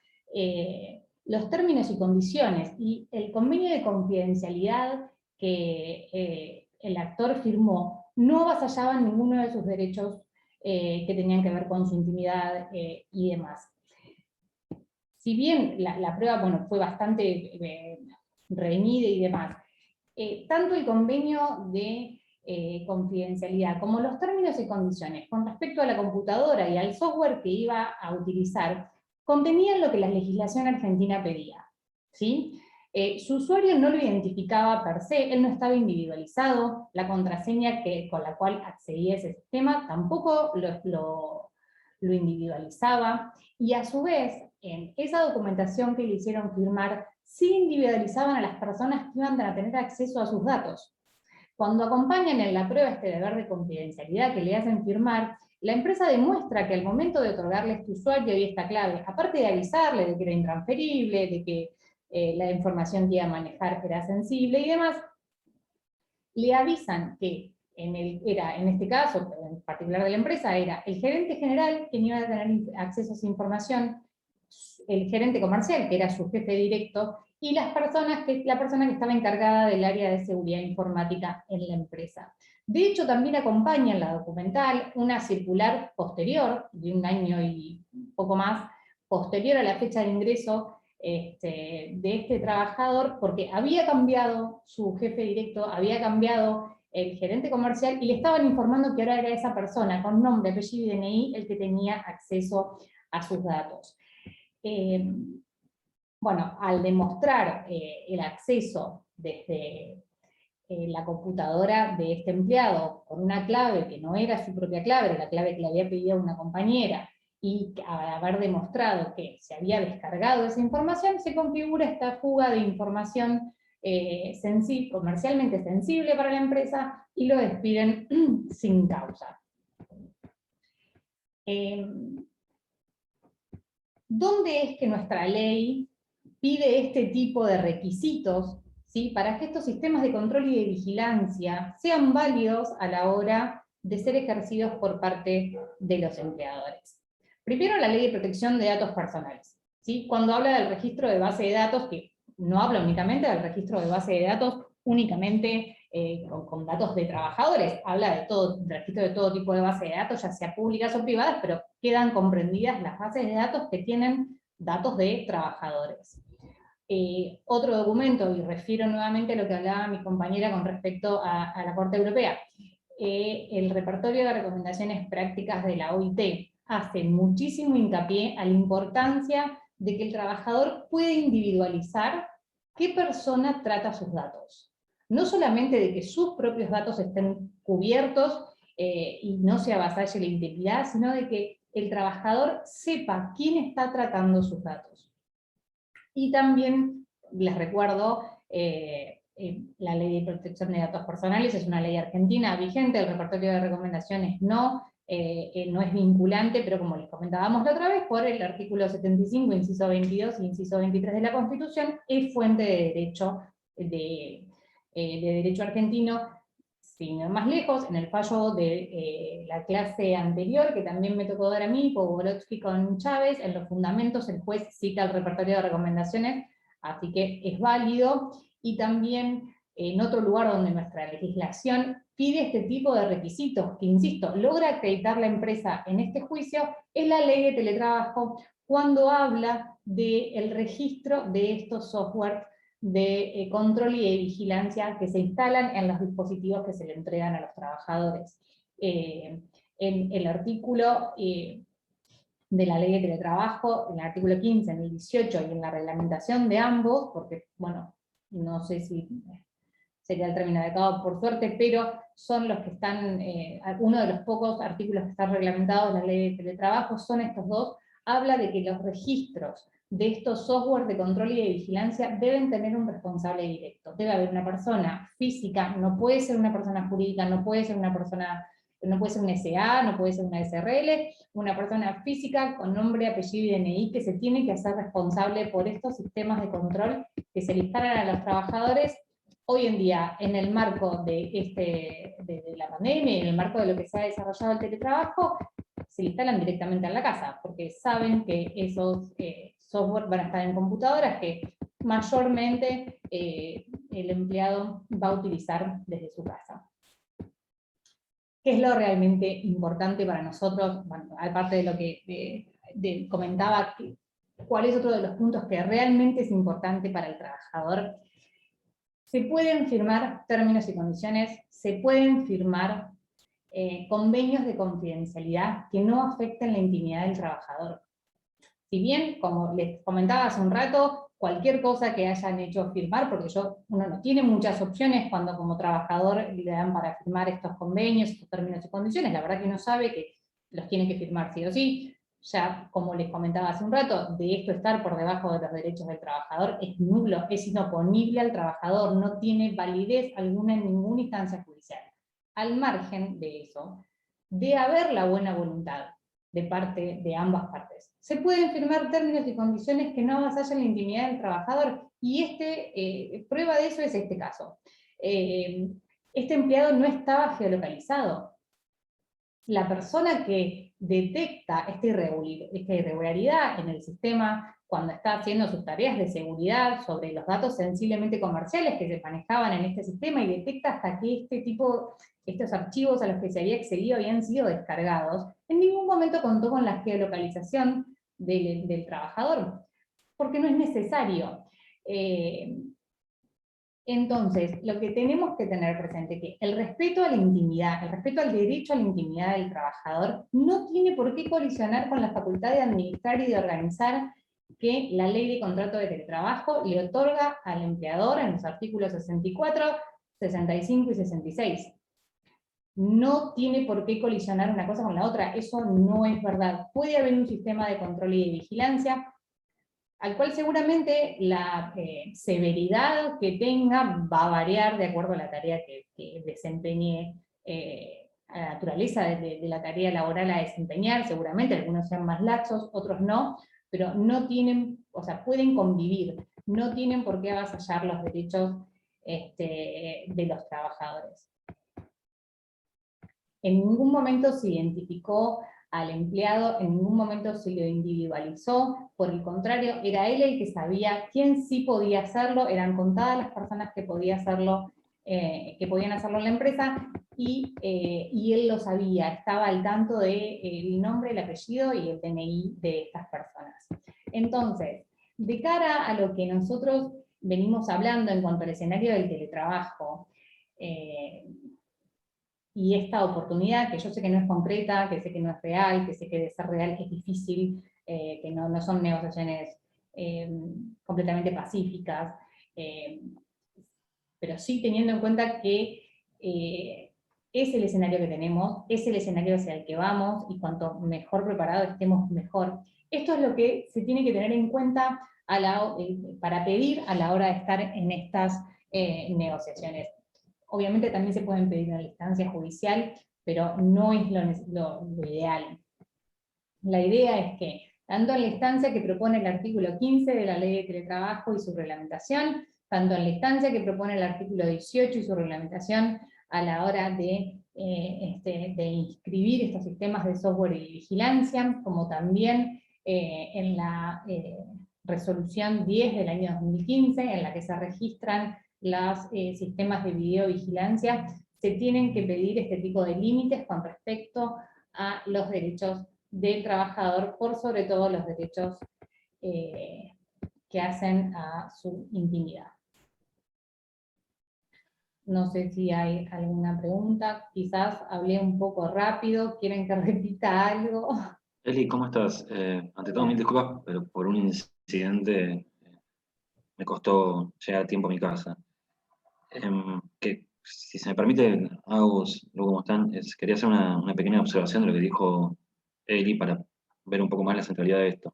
los términos y condiciones y el convenio de confidencialidad que el actor firmó no avasallaban ninguno de sus derechos que tenían que ver con su intimidad y demás. Si bien la prueba fue bastante reñida y demás, tanto el convenio de confidencialidad como los términos y condiciones con respecto a la computadora y al software que iba a utilizar contenían lo que la legislación argentina pedía, ¿sí? Su usuario no lo identificaba per se, él no estaba individualizado, la contraseña con la cual accedía a ese sistema tampoco lo individualizaba, y a su vez, en esa documentación que le hicieron firmar, sí individualizaban a las personas que iban a tener acceso a sus datos. Cuando acompañan en la prueba este deber de confidencialidad que le hacen firmar, la empresa demuestra que al momento de otorgarle este usuario y esta clave, aparte de avisarle de que era intransferible, de que la información que iba a manejar era sensible y demás, le avisan que en este caso, en particular de la empresa, era el gerente general quien iba a tener acceso a esa información, el gerente comercial, que era su jefe directo, y la persona que estaba encargada del área de seguridad informática en la empresa. De hecho, también acompaña en la documental una circular posterior, de un año y poco más, posterior a la fecha de ingreso de este trabajador, porque había cambiado su jefe directo, había cambiado el gerente comercial, y le estaban informando que ahora era esa persona, con nombre, apellido y DNI, el que tenía acceso a sus datos. Bueno, al demostrar el acceso desde la computadora de este empleado con una clave que no era su propia clave, era la clave que le había pedido una compañera, y al haber demostrado que se había descargado esa información, se configura esta fuga de información comercialmente sensible para la empresa, y lo despiden sin causa. ¿Dónde es que nuestra ley pide este tipo de requisitos, ¿sí?, para que estos sistemas de control y de vigilancia sean válidos a la hora de ser ejercidos por parte de los empleadores? Primero, la Ley de Protección de Datos Personales, ¿sí? Cuando habla del registro de base de datos, que no habla únicamente del registro de base de datos únicamente con datos de trabajadores, habla del registro de todo tipo de base de datos, ya sea públicas o privadas, pero quedan comprendidas las bases de datos que tienen datos de trabajadores. Otro documento, y refiero nuevamente a lo que hablaba mi compañera con respecto a la Corte Europea, el repertorio de recomendaciones prácticas de la OIT hace muchísimo hincapié a la importancia de que el trabajador puede individualizar qué persona trata sus datos. No solamente de que sus propios datos estén cubiertos y no se avasalle la integridad, sino de que el trabajador sepa quién está tratando sus datos. Y también les recuerdo, la Ley de Protección de Datos Personales es una ley argentina vigente, el repertorio de recomendaciones no es vinculante, pero como les comentábamos la otra vez, por el artículo 75, inciso 22 y inciso 23 de la Constitución, es fuente de derecho argentino. Sin ir más lejos, en el fallo de la clase anterior, que también me tocó dar a mí, Pogorowski con Chávez, en los fundamentos el juez cita el repertorio de recomendaciones, así que es válido. Y también en otro lugar donde nuestra legislación pide este tipo de requisitos, que insisto, logra acreditar la empresa en este juicio, es la Ley de Teletrabajo, cuando habla del registro de estos software de control y de vigilancia que se instalan en los dispositivos que se le entregan a los trabajadores. En el artículo de la Ley de Teletrabajo, en el artículo 15, en el 18, y en la reglamentación de ambos, porque, bueno, no sé si sería el término adecuado por suerte, pero son los que están, uno de los pocos artículos que están reglamentados en la Ley de Teletrabajo son estos dos. Habla de que los registros de estos software de control y de vigilancia deben tener un responsable directo. Debe haber una persona física, no puede ser una persona jurídica, no puede ser una persona, no puede ser un SA, no puede ser una SRL, una persona física con nombre, apellido y DNI que se tiene que hacer responsable por estos sistemas de control que se le instalan a los trabajadores. Hoy en día, en el marco de la pandemia, en el marco de lo que se ha desarrollado el teletrabajo, se le instalan directamente en la casa, porque saben que esos software van a estar en computadoras que mayormente el empleado va a utilizar desde su casa. ¿Qué es lo realmente importante para nosotros? Bueno, aparte de lo que comentaba, ¿cuál es otro de los puntos que realmente es importante para el trabajador? Se pueden firmar términos y condiciones, se pueden firmar convenios de confidencialidad que no afecten la intimidad del trabajador. Si bien, como les comentaba hace un rato, cualquier cosa que hayan hecho firmar, porque uno no tiene muchas opciones cuando como trabajador le dan para firmar estos convenios, estos términos y condiciones, la verdad que uno sabe que los tiene que firmar sí o sí. Ya, como les comentaba hace un rato, de esto estar por debajo de los derechos del trabajador es nulo, es inoponible al trabajador, no tiene validez alguna en ninguna instancia judicial. Al margen de eso, de haber la buena voluntad de parte de ambas partes, se pueden firmar términos y condiciones que no avasallen la intimidad del trabajador, y prueba de eso es este caso. Este empleado no estaba geolocalizado. La persona que detecta esta irregularidad en el sistema cuando está haciendo sus tareas de seguridad sobre los datos sensiblemente comerciales que se manejaban en este sistema, y detecta hasta que estos archivos a los que se había accedido habían sido descargados, en ningún momento contó con la geolocalización del trabajador, porque no es necesario. Entonces, lo que tenemos que tener presente es que el respeto a la intimidad, el respeto al derecho a la intimidad del trabajador, no tiene por qué colisionar con la facultad de administrar y de organizar que la ley de contrato de teletrabajo le otorga al empleador en los artículos 64, 65 y 66. No tiene por qué colisionar una cosa con la otra, eso no es verdad. Puede haber un sistema de control y de vigilancia, al cual seguramente la severidad que tenga va a variar de acuerdo a la tarea que desempeñe, a la naturaleza de la tarea laboral a desempeñar. Seguramente algunos sean más laxos, otros no, pero no tienen, o sea, pueden convivir, no tienen por qué avasallar los derechos de los trabajadores. En ningún momento se identificó al empleado, en ningún momento se lo individualizó, por el contrario, era él el que sabía quién sí podía hacerlo, eran contadas las personas que podían hacerlo en la empresa, y él lo sabía, estaba al tanto del nombre, el apellido y el DNI de estas personas. Entonces, de cara a lo que nosotros venimos hablando en cuanto al escenario del teletrabajo, y esta oportunidad, que yo sé que no es concreta, que sé que no es real, que sé que de ser real es difícil, que no son negociaciones completamente pacíficas, pero sí teniendo en cuenta que es el escenario que tenemos, es el escenario hacia el que vamos, y cuanto mejor preparados estemos, mejor. Esto es lo que se tiene que tener en cuenta para pedir a la hora de estar en estas negociaciones. Obviamente también se pueden pedir en la instancia judicial, pero no es lo ideal. La idea es que, tanto en la instancia que propone el artículo 15 de la Ley de Teletrabajo y su reglamentación, tanto en la instancia que propone el artículo 18 y su reglamentación a la hora de inscribir estos sistemas de software y vigilancia, como también en la resolución 10 del año 2015, en la que se registran los sistemas de videovigilancia, se tienen que pedir este tipo de límites con respecto a los derechos del trabajador, por sobre todo los derechos que hacen a su intimidad. No sé si hay alguna pregunta, quizás hablé un poco rápido, ¿quieren que repita algo? Eli, ¿cómo estás? Ante todo, mil disculpas, pero por un incidente me costó llegar a tiempo a mi casa. Que, si se me permite, Agus, luego cómo están, quería hacer una pequeña observación de lo que dijo Eli para ver un poco más la centralidad de esto.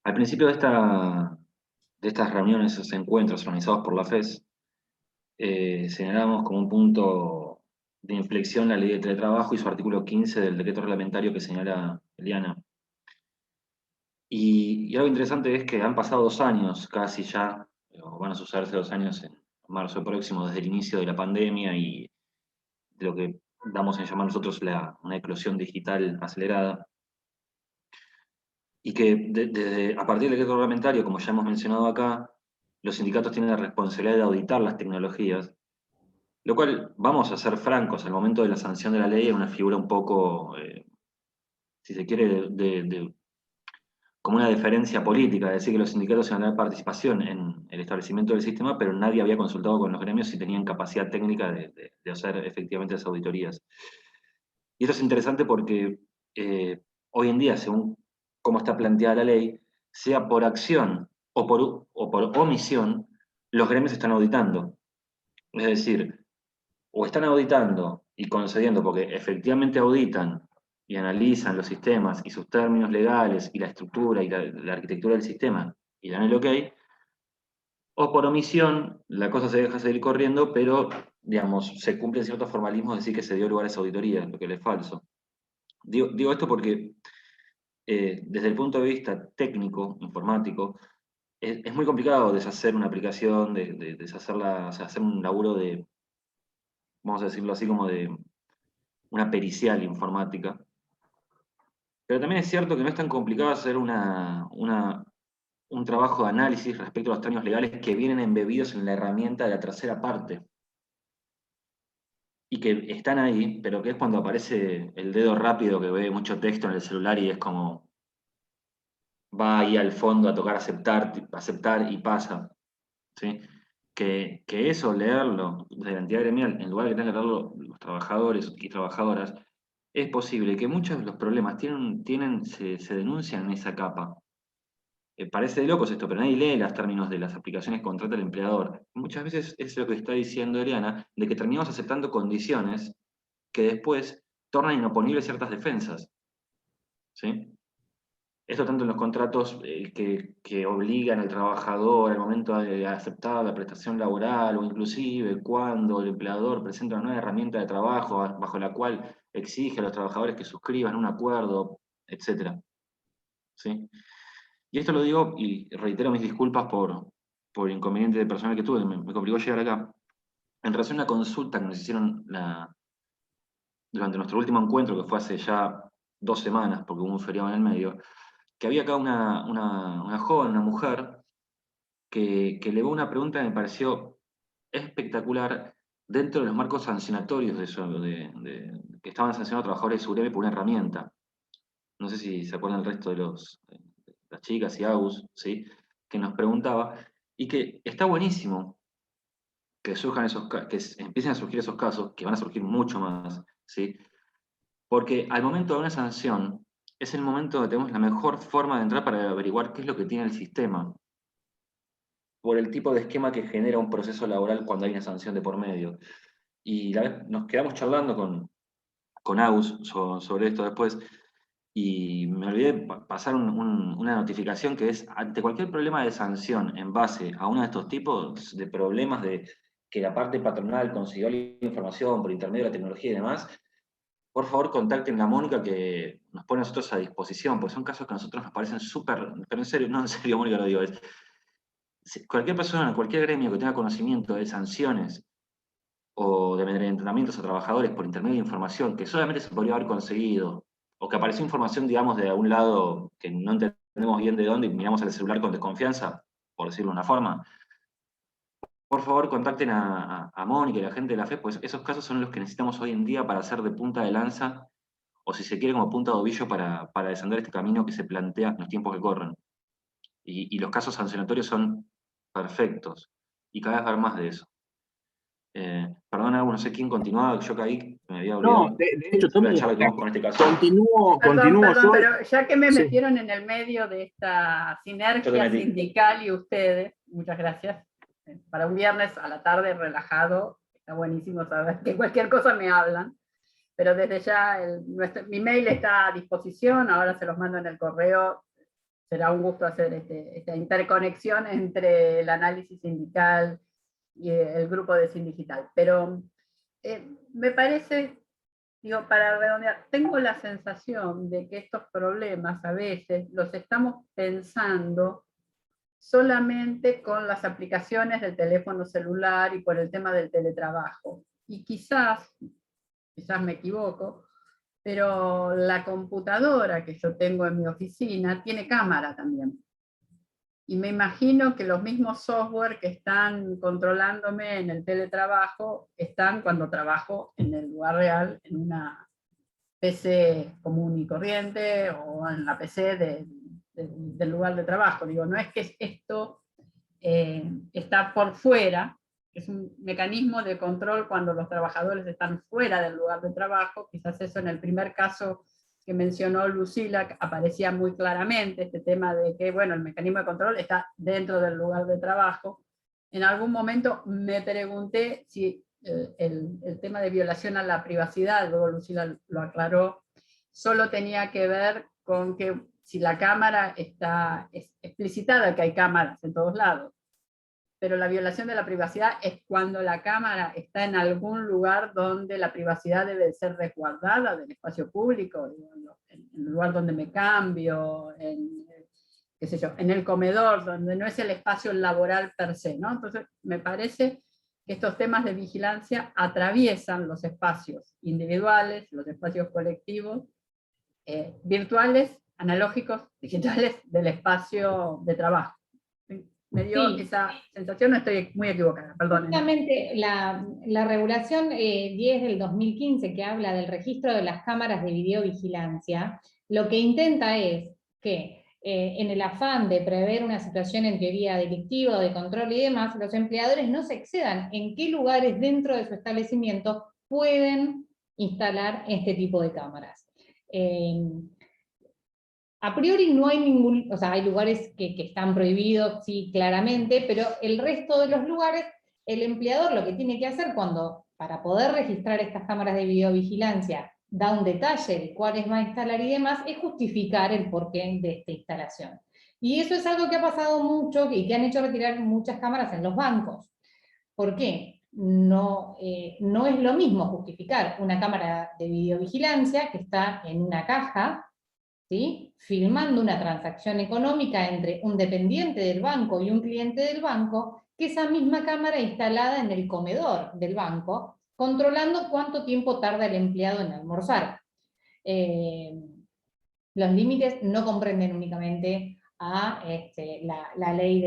Al principio de estas reuniones, esos encuentros organizados por la FES, señalamos como un punto de inflexión la ley de teletrabajo y su artículo 15 del decreto reglamentario que señala Eliana. Y algo interesante es que han pasado 2 años casi ya, o van a sucederse 2 años en marzo próximo, desde el inicio de la pandemia y de lo que damos en llamar nosotros una eclosión digital acelerada. Y que a partir del decreto reglamentario, como ya hemos mencionado acá, los sindicatos tienen la responsabilidad de auditar las tecnologías, lo cual, vamos a ser francos, al momento de la sanción de la ley es una figura un poco, si se quiere, como una deferencia política, es decir, que los sindicatos iban a tener participación en el establecimiento del sistema, pero nadie había consultado con los gremios si tenían capacidad técnica de hacer efectivamente esas auditorías. Y esto es interesante porque hoy en día, según cómo está planteada la ley, sea por acción o por omisión, los gremios están auditando. Es decir, o están auditando y concediendo, porque efectivamente auditan y analizan los sistemas y sus términos legales y la estructura y la arquitectura del sistema y dan el ok, o por omisión la cosa se deja seguir corriendo, pero, digamos, se cumplen ciertos formalismos de decir que se dio lugar a esa auditoría, lo que es falso. Digo esto porque desde el punto de vista técnico, informático, es muy complicado deshacer una aplicación, deshacerla, o sea, hacer un laburo de, vamos a decirlo así, como de una pericial informática. Pero también es cierto que no es tan complicado hacer un trabajo de análisis respecto a los términos legales que vienen embebidos en la herramienta de la tercera parte. Y que están ahí, pero que es cuando aparece el dedo rápido que ve mucho texto en el celular y es como va ahí al fondo a tocar aceptar y pasa. ¿Sí? Que eso, leerlo de la entidad gremial, en lugar de que tengan que leerlo los trabajadores y trabajadoras, es posible que muchos de los problemas se denuncian en esa capa. Parece de locos esto, pero nadie lee los términos de las aplicaciones que contrata el empleador. Muchas veces es lo que está diciendo Eliana, de que terminamos aceptando condiciones que después tornan inoponibles ciertas defensas. ¿Sí? Esto tanto en los contratos que obligan al trabajador al momento de aceptar la prestación laboral, o inclusive cuando el empleador presenta una nueva herramienta de trabajo bajo la cual exige a los trabajadores que suscriban un acuerdo, etc. ¿Sí? Y esto lo digo y reitero mis disculpas por el inconveniente de personal que tuve, me complicó llegar acá. En relación a una consulta que nos hicieron durante nuestro último encuentro, que fue hace ya 2 semanas, porque hubo un feriado en el medio, que había acá una joven, una mujer, que elevó una pregunta que me pareció espectacular dentro de los marcos sancionatorios de eso, que estaban sancionando a trabajadores de seguridad por una herramienta. No sé si se acuerdan el resto de las chicas y Agus, ¿sí? Que nos preguntaba, y que está buenísimo que surjan que empiecen a surgir esos casos, que van a surgir mucho más, ¿sí? Porque al momento de una sanción, es el momento donde tenemos la mejor forma de entrar para averiguar qué es lo que tiene el sistema, por el tipo de esquema que genera un proceso laboral cuando hay una sanción de por medio. Y nos quedamos charlando con Agus sobre esto después, y me olvidé pasar una notificación que es, ante cualquier problema de sanción en base a uno de estos tipos de problemas de que la parte patronal consiguió la información por intermedio de la tecnología y demás, por favor contacten a Mónica que nos pone a nosotros a disposición, porque son casos que a nosotros nos parecen súper, pero en serio, no en serio Mónica lo digo, cualquier persona, cualquier gremio que tenga conocimiento de sanciones o de amedrentamientos a trabajadores por intermedio de información que solamente se podría haber conseguido, o que apareció información, digamos, de algún lado que no entendemos bien de dónde y miramos al celular con desconfianza, por decirlo de una forma, por favor contacten a Mónica y a la gente de la FE, pues esos casos son los que necesitamos hoy en día para hacer de punta de lanza, o si se quiere como punta de ovillo para descender este camino que se plantea en los tiempos que corren. Y los casos sancionatorios son perfectos, y cada vez va a haber más de eso. Perdona, no sé quién continuaba, yo caí, me había olvidado. No, de hecho, Tommy, la charla que tuvimos con este caso. continúo Perdón, yo. pero ya que me Sí. metieron en el medio de esta Yo sinergia te metí. sindical y ustedes, muchas gracias. Para un viernes a la tarde relajado, está buenísimo saber que cualquier cosa me hablan. Pero desde ya mi mail está a disposición, ahora se los mando en el correo. Será un gusto hacer esta interconexión entre el análisis sindical y el grupo de Sindigital. Pero me parece, digo, para redondear, tengo la sensación de que estos problemas a veces los estamos pensando solamente con las aplicaciones del teléfono celular y por el tema del teletrabajo. Y quizás me equivoco, pero la computadora que yo tengo en mi oficina tiene cámara también. Y me imagino que los mismos software que están controlándome en el teletrabajo están cuando trabajo en el lugar real, en una PC común y corriente o en la PC del lugar de trabajo. Digo, no es que esto está por fuera, es un mecanismo de control cuando los trabajadores están fuera del lugar de trabajo. Quizás eso en el primer caso que mencionó Lucila aparecía muy claramente, este tema de que, bueno, el mecanismo de control está dentro del lugar de trabajo. En algún momento me pregunté si el tema de violación a la privacidad, luego Lucila lo aclaró, solo tenía que ver con que si la cámara está explicitada, que hay cámaras en todos lados, pero la violación de la privacidad es cuando la cámara está en algún lugar donde la privacidad debe ser resguardada del espacio público, en el lugar donde me cambio, qué sé yo, en el comedor, donde no es el espacio laboral per se, ¿no? Entonces, me parece que estos temas de vigilancia atraviesan los espacios individuales, los espacios colectivos, virtuales, analógicos, digitales, del espacio de trabajo. Me dio esa sensación, no estoy muy equivocada, perdón. Justamente la regulación 10 del 2015, que habla del registro de las cámaras de videovigilancia, lo que intenta es que en el afán de prever una situación en teoría delictiva o de control y demás, los empleadores no se excedan en qué lugares dentro de su establecimiento pueden instalar este tipo de cámaras. A priori no hay ningún, o sea, hay lugares que están prohibidos, sí, claramente, pero el resto de los lugares, el empleador lo que tiene que hacer para poder registrar estas cámaras de videovigilancia, da un detalle de cuáles va a instalar y demás, es justificar el porqué de esta instalación. Y eso es algo que ha pasado mucho y que han hecho retirar muchas cámaras en los bancos. ¿Por qué? No es lo mismo justificar una cámara de videovigilancia que está en una caja, ¿sí?, filmando una transacción económica entre un dependiente del banco y un cliente del banco, que esa misma cámara instalada en el comedor del banco, controlando cuánto tiempo tarda el empleado en almorzar. Los límites no comprenden únicamente a la ley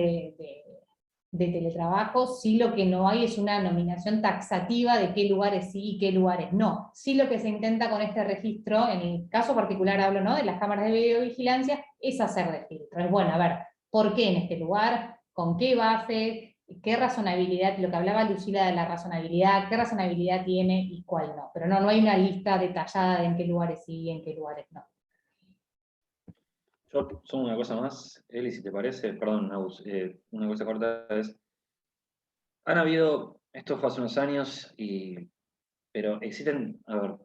de teletrabajo, sí lo que no hay es una nominación taxativa de qué lugares sí y qué lugares no. Sí lo que se intenta con este registro, en el caso particular hablo, ¿no?, de las cámaras de videovigilancia, es hacer de filtro. Es bueno, a ver, ¿por qué en este lugar? ¿Con qué base? ¿Qué razonabilidad? Lo que hablaba Lucila de la razonabilidad, ¿qué razonabilidad tiene y cuál no? Pero no hay una lista detallada de en qué lugares sí y en qué lugares no. Yo sumo una cosa más, Eli, si te parece, perdón, Agus, una cosa corta es, han habido, esto fue hace unos años, pero existen, a ver,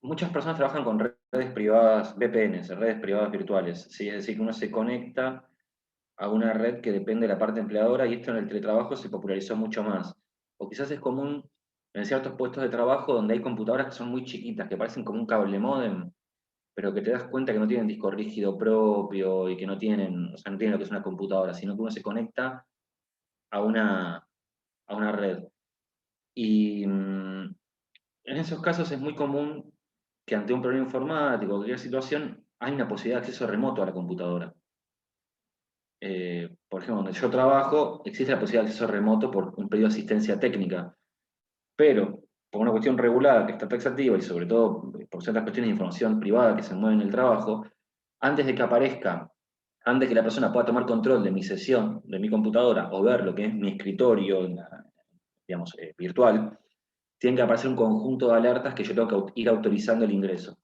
muchas personas trabajan con redes privadas, VPNs, redes privadas virtuales, ¿sí? Es decir, que uno se conecta a una red que depende de la parte empleadora, y esto en el teletrabajo se popularizó mucho más. O quizás es común en ciertos puestos de trabajo donde hay computadoras que son muy chiquitas, que parecen como un cable módem, pero que te das cuenta que no tienen disco rígido propio y que no tienen, o sea, no tienen lo que es una computadora, sino que uno se conecta a una red. Y en esos casos es muy común que ante un problema informático o cualquier situación hay una posibilidad de acceso remoto a la computadora. Por ejemplo, donde yo trabajo existe la posibilidad de acceso remoto por un pedido de asistencia técnica, pero por una cuestión regulada que está taxativa y sobre todo por ciertas cuestiones de información privada que se mueven en el trabajo, antes de que aparezca, antes que la persona pueda tomar control de mi sesión, de mi computadora, o ver lo que es mi escritorio, digamos, virtual, tiene que aparecer un conjunto de alertas que yo tengo que ir autorizando el ingreso.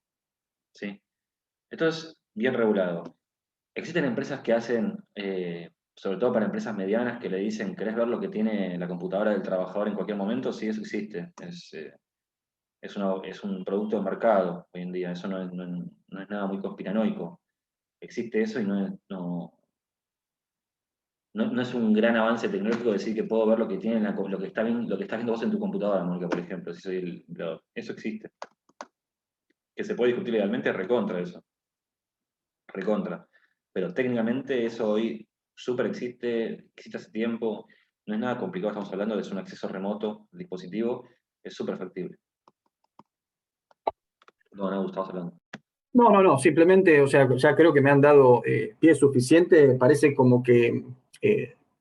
¿Sí? Esto es bien regulado. Existen empresas que hacen, sobre todo para empresas medianas, que le dicen, ¿querés ver lo que tiene la computadora del trabajador en cualquier momento? Sí, eso existe. Es un producto de mercado hoy en día, eso no es nada muy conspiranoico. Existe eso y no es un gran avance tecnológico decir que puedo ver lo que tiene lo que estás viendo vos en tu computadora, Mónica, por ejemplo, si soy el empleador. Eso existe. Que se puede discutir legalmente, recontra eso. Recontra. Pero técnicamente eso hoy súper existe hace tiempo, no es nada complicado, estamos hablando de un acceso remoto al dispositivo, es súper factible. No, estabas hablando. No, simplemente, o sea, ya creo que me han dado pie suficiente, parece como que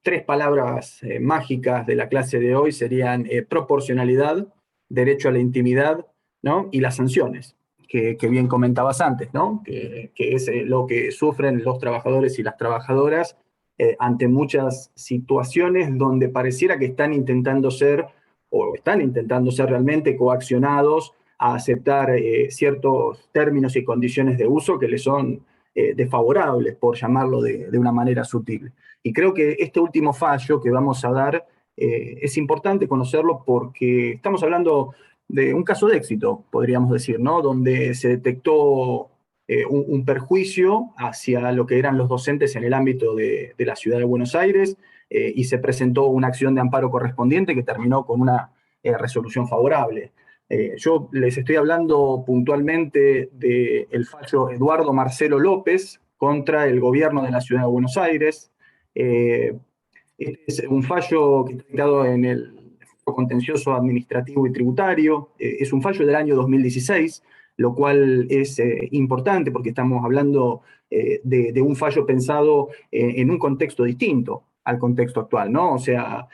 tres palabras mágicas de la clase de hoy serían proporcionalidad, derecho a la intimidad, ¿no?, y las sanciones, que bien comentabas antes, ¿no?, que es lo que sufren los trabajadores y las trabajadoras ante muchas situaciones donde pareciera que están intentando ser realmente coaccionados a aceptar ciertos términos y condiciones de uso que le son desfavorables, por llamarlo de una manera sutil. Y creo que este último fallo que vamos a dar es importante conocerlo porque estamos hablando de un caso de éxito, podríamos decir, ¿no? Donde se detectó un perjuicio hacia lo que eran los docentes en el ámbito de la ciudad de Buenos Aires y se presentó una acción de amparo correspondiente que terminó con una resolución favorable. Yo les estoy hablando puntualmente del fallo Eduardo Marcelo López contra el gobierno de la ciudad de Buenos Aires. Este es un fallo que está dictado en el contencioso administrativo y tributario. Es un fallo del año 2016, lo cual es importante porque estamos hablando de un fallo pensado en un contexto distinto al contexto actual, ¿no? O sea,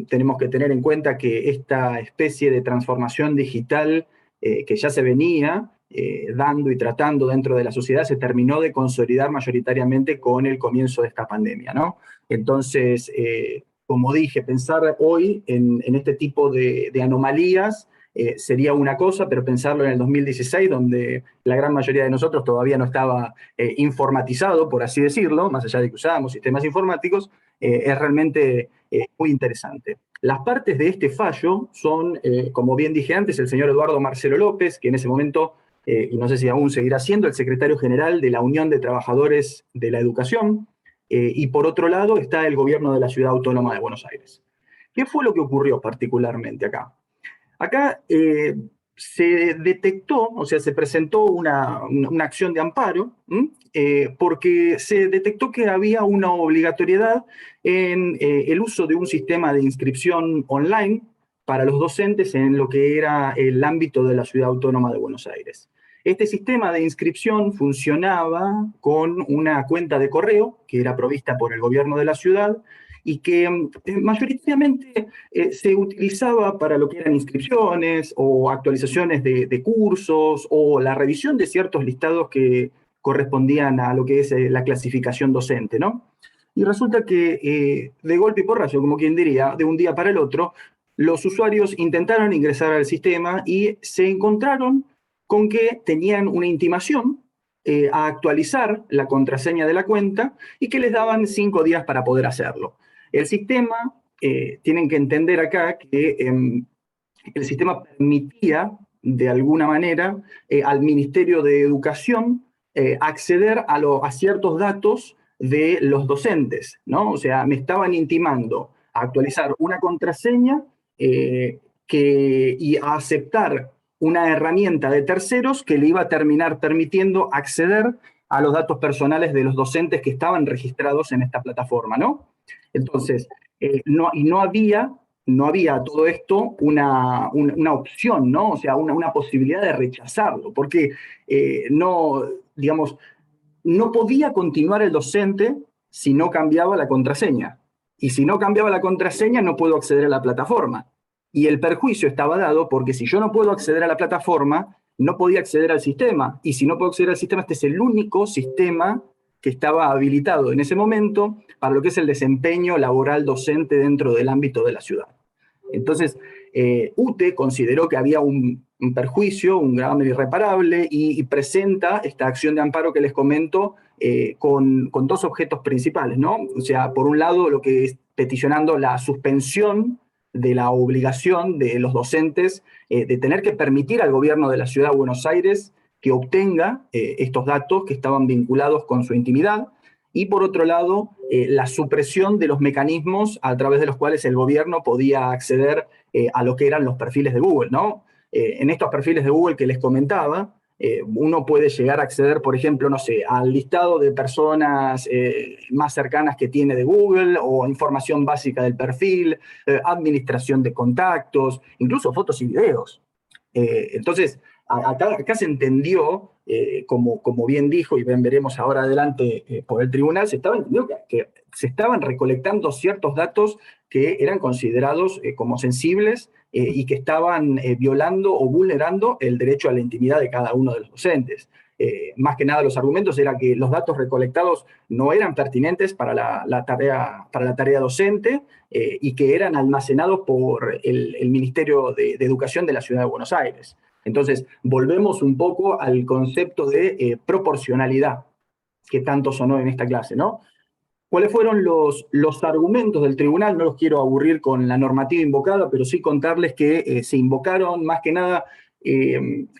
tenemos que tener en cuenta que esta especie de transformación digital que ya se venía dando y tratando dentro de la sociedad se terminó de consolidar mayoritariamente con el comienzo de esta pandemia, ¿no? Entonces, como dije, pensar hoy en este tipo de anomalías sería una cosa, pero pensarlo en el 2016, donde la gran mayoría de nosotros todavía no estaba informatizado, por así decirlo, más allá de que usábamos sistemas informáticos, es realmente muy interesante. Las partes de este fallo son, como bien dije antes, el señor Eduardo Marcelo López, que en ese momento, y no sé si aún seguirá siendo, el secretario general de la Unión de Trabajadores de la Educación, y por otro lado está el gobierno de la Ciudad Autónoma de Buenos Aires. ¿Qué fue lo que ocurrió particularmente acá? Acá se detectó, o sea, se presentó una acción de amparo, porque se detectó que había una obligatoriedad en el uso de un sistema de inscripción online para los docentes en lo que era el ámbito de la Ciudad Autónoma de Buenos Aires. Este sistema de inscripción funcionaba con una cuenta de correo que era provista por el gobierno de la ciudad y que mayoritariamente se utilizaba para lo que eran inscripciones o actualizaciones de cursos o la revisión de ciertos listados que correspondían a lo que es la clasificación docente, ¿no? Y resulta que de golpe y porrazo, como quien diría, de un día para el otro, los usuarios intentaron ingresar al sistema y se encontraron con que tenían una intimación a actualizar la contraseña de la cuenta y que les daban 5 días para poder hacerlo. El sistema, tienen que entender acá que el sistema permitía, de alguna manera, al Ministerio de Educación acceder a ciertos datos de los docentes, ¿no? O sea, me estaban intimando a actualizar una contraseña y a aceptar una herramienta de terceros que le iba a terminar permitiendo acceder a los datos personales de los docentes que estaban registrados en esta plataforma, ¿no? Entonces, no había todo esto una opción, ¿no? O sea, una posibilidad de rechazarlo, porque digamos, no podía continuar el docente si no cambiaba la contraseña. Y si no cambiaba la contraseña, no puedo acceder a la plataforma. Y el perjuicio estaba dado porque si yo no puedo acceder a la plataforma, no podía acceder al sistema. Y si no puedo acceder al sistema, este es el único sistema que estaba habilitado en ese momento para lo que es el desempeño laboral docente dentro del ámbito de la ciudad. Entonces, UTE consideró que había un perjuicio, un gravamen irreparable, y presenta esta acción de amparo que les comento con 2 objetos principales, ¿no? O sea, por un lado, lo que es peticionando la suspensión de la obligación de los docentes de tener que permitir al gobierno de la Ciudad de Buenos Aires que obtenga estos datos que estaban vinculados con su intimidad, y por otro lado, la supresión de los mecanismos a través de los cuales el gobierno podía acceder a lo que eran los perfiles de Google, ¿no? En estos perfiles de Google que les comentaba, uno puede llegar a acceder, por ejemplo, no sé, al listado de personas más cercanas que tiene de Google, o información básica del perfil, administración de contactos, incluso fotos y videos. Entonces, acá se entendió, como bien dijo, y veremos ahora adelante por el tribunal, se estaba entendiendo que se estaban recolectando ciertos datos que eran considerados como sensibles y que estaban violando o vulnerando el derecho a la intimidad de cada uno de los docentes. Más que nada los argumentos eran que los datos recolectados no eran pertinentes para la tarea docente y que eran almacenados por el Ministerio de Educación de la Ciudad de Buenos Aires. Entonces, volvemos un poco al concepto de proporcionalidad, que tanto sonó en esta clase, ¿no? ¿Cuáles fueron los argumentos del tribunal? No los quiero aburrir con la normativa invocada, pero sí contarles que se invocaron más que nada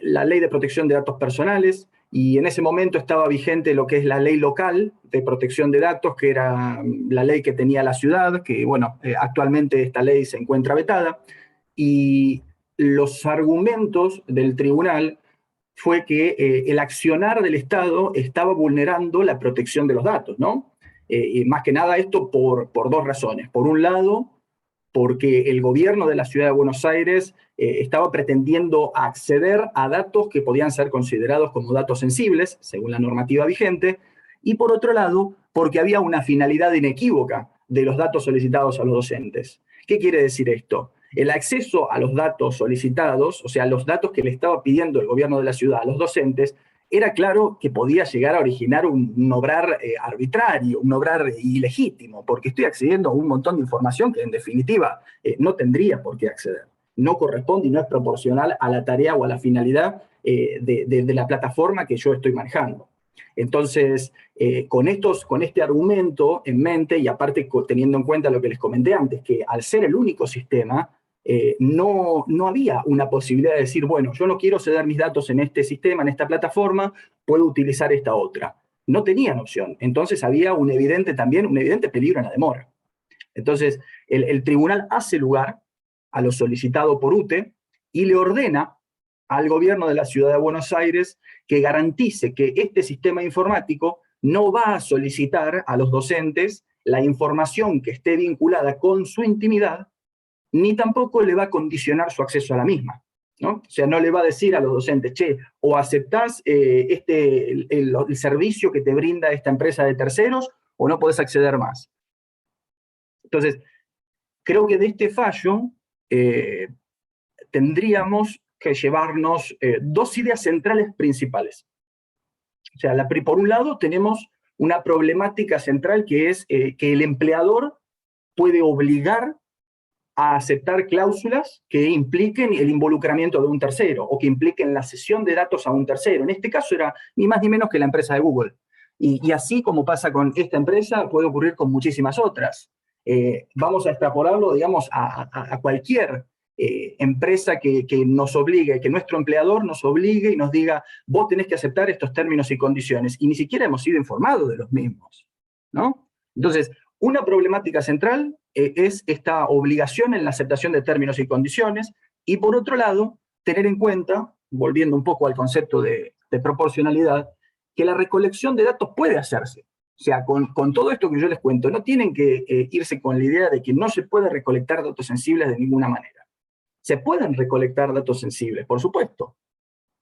la Ley de Protección de Datos Personales, y en ese momento estaba vigente lo que es la ley local de protección de datos, que era la ley que tenía la ciudad, que bueno, actualmente esta ley se encuentra vetada, y los argumentos del tribunal fue que el accionar del Estado estaba vulnerando la protección de los datos, ¿no? Y más que nada esto por dos razones. Por un lado, porque el gobierno de la ciudad de Buenos Aires estaba pretendiendo acceder a datos que podían ser considerados como datos sensibles, según la normativa vigente, y por otro lado, porque había una finalidad inequívoca de los datos solicitados a los docentes. ¿Qué quiere decir esto? El acceso a los datos solicitados, o sea, los datos que le estaba pidiendo el gobierno de la ciudad a los docentes, era claro que podía llegar a originar un obrar arbitrario, un obrar ilegítimo, porque estoy accediendo a un montón de información que en definitiva no tendría por qué acceder. No corresponde y no es proporcional a la tarea o a la finalidad de la plataforma que yo estoy manejando. Entonces, con este argumento en mente, y aparte teniendo en cuenta lo que les comenté antes, que al ser el único sistema, no había una posibilidad de decir, bueno, yo no quiero ceder mis datos en este sistema, en esta plataforma, puedo utilizar esta otra. No tenían opción. Entonces había un evidente peligro en la demora. Entonces, el tribunal hace lugar a lo solicitado por UTE y le ordena al gobierno de la ciudad de Buenos Aires que garantice que este sistema informático no va a solicitar a los docentes la información que esté vinculada con su intimidad, ni tampoco le va a condicionar su acceso a la misma, ¿no? O sea, no le va a decir a los docentes, che, o aceptás el servicio que te brinda esta empresa de terceros, o no podés acceder más. Entonces, creo que de este fallo tendríamos que llevarnos dos ideas centrales principales. O sea, por un lado tenemos una problemática central que es que el empleador puede obligar a aceptar cláusulas que impliquen el involucramiento de un tercero o que impliquen la cesión de datos a un tercero. En este caso era ni más ni menos que la empresa de Google. Y así como pasa con esta empresa, puede ocurrir con muchísimas otras. Vamos a extrapolarlo, digamos, a cualquier empresa que nos obligue, que nuestro empleador nos obligue y nos diga, vos tenés que aceptar estos términos y condiciones, y ni siquiera hemos sido informados de los mismos, ¿no? Entonces, una problemática central es esta obligación en la aceptación de términos y condiciones, y por otro lado, tener en cuenta, volviendo un poco al concepto de proporcionalidad, que la recolección de datos puede hacerse. O sea, con todo esto que yo les cuento, no tienen que irse con la idea de que no se puede recolectar datos sensibles de ninguna manera. Se pueden recolectar datos sensibles, por supuesto,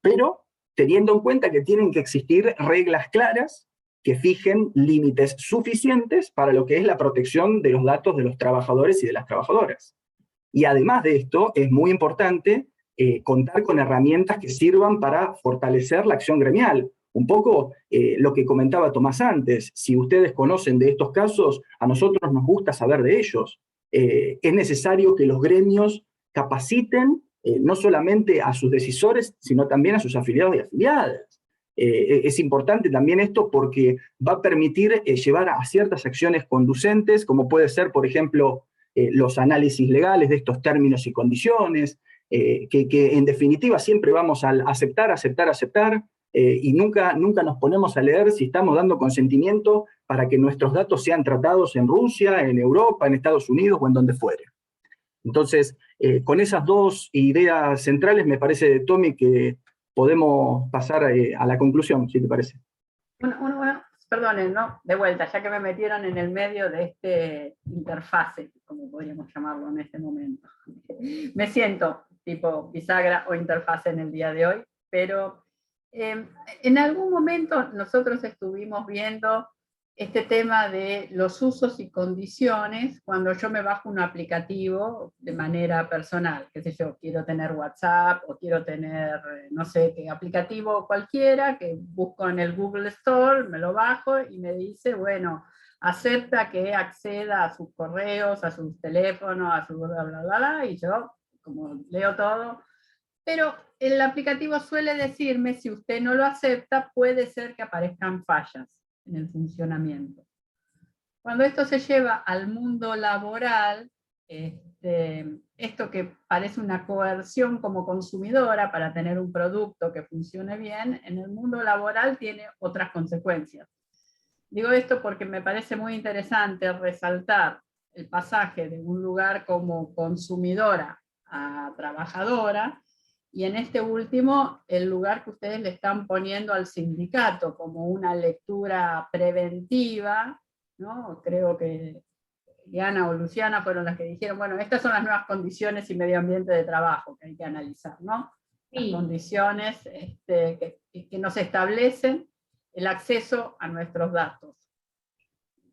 pero teniendo en cuenta que tienen que existir reglas claras que fijen límites suficientes para lo que es la protección de los datos de los trabajadores y de las trabajadoras. Y además de esto, es muy importante contar con herramientas que sirvan para fortalecer la acción gremial. Un poco lo que comentaba Tomás antes, si ustedes conocen de estos casos, a nosotros nos gusta saber de ellos. Es necesario que los gremios capaciten no solamente a sus decisores, sino también a sus afiliados y afiliadas. Es importante también esto porque va a permitir llevar a ciertas acciones conducentes, como puede ser, por ejemplo, los análisis legales de estos términos y condiciones, que en definitiva siempre vamos a aceptar, y nunca nos ponemos a leer si estamos dando consentimiento para que nuestros datos sean tratados en Rusia, en Europa, en Estados Unidos o en donde fuere. Entonces, con esas dos ideas centrales, me parece, Tommy, que podemos pasar a la conclusión, si te parece. Bueno, perdonen, ¿no? De vuelta, ya que me metieron en el medio de este interfase, como podríamos llamarlo en este momento. Me siento tipo bisagra o interfase en el día de hoy, pero en algún momento nosotros estuvimos viendo este tema de los usos y condiciones cuando yo me bajo un aplicativo de manera personal, qué sé yo, quiero tener WhatsApp o quiero tener, no sé, qué aplicativo cualquiera, que busco en el Google Store, me lo bajo y me dice, bueno, acepta que acceda a sus correos, a sus teléfonos, a su bla, bla, bla, bla, y yo, como leo todo, pero el aplicativo suele decirme, si usted no lo acepta, puede ser que aparezcan fallas en el funcionamiento. Cuando esto se lleva al mundo laboral, esto que parece una coerción como consumidora para tener un producto que funcione bien, en el mundo laboral tiene otras consecuencias. Digo esto porque me parece muy interesante resaltar el pasaje de un lugar como consumidora a trabajadora, y en este último, el lugar que ustedes le están poniendo al sindicato como una lectura preventiva, ¿no? Creo que Diana o Luciana fueron las que dijeron, bueno, estas son las nuevas condiciones y medio ambiente de trabajo que hay que analizar, ¿no? Las condiciones que nos establecen el acceso a nuestros datos.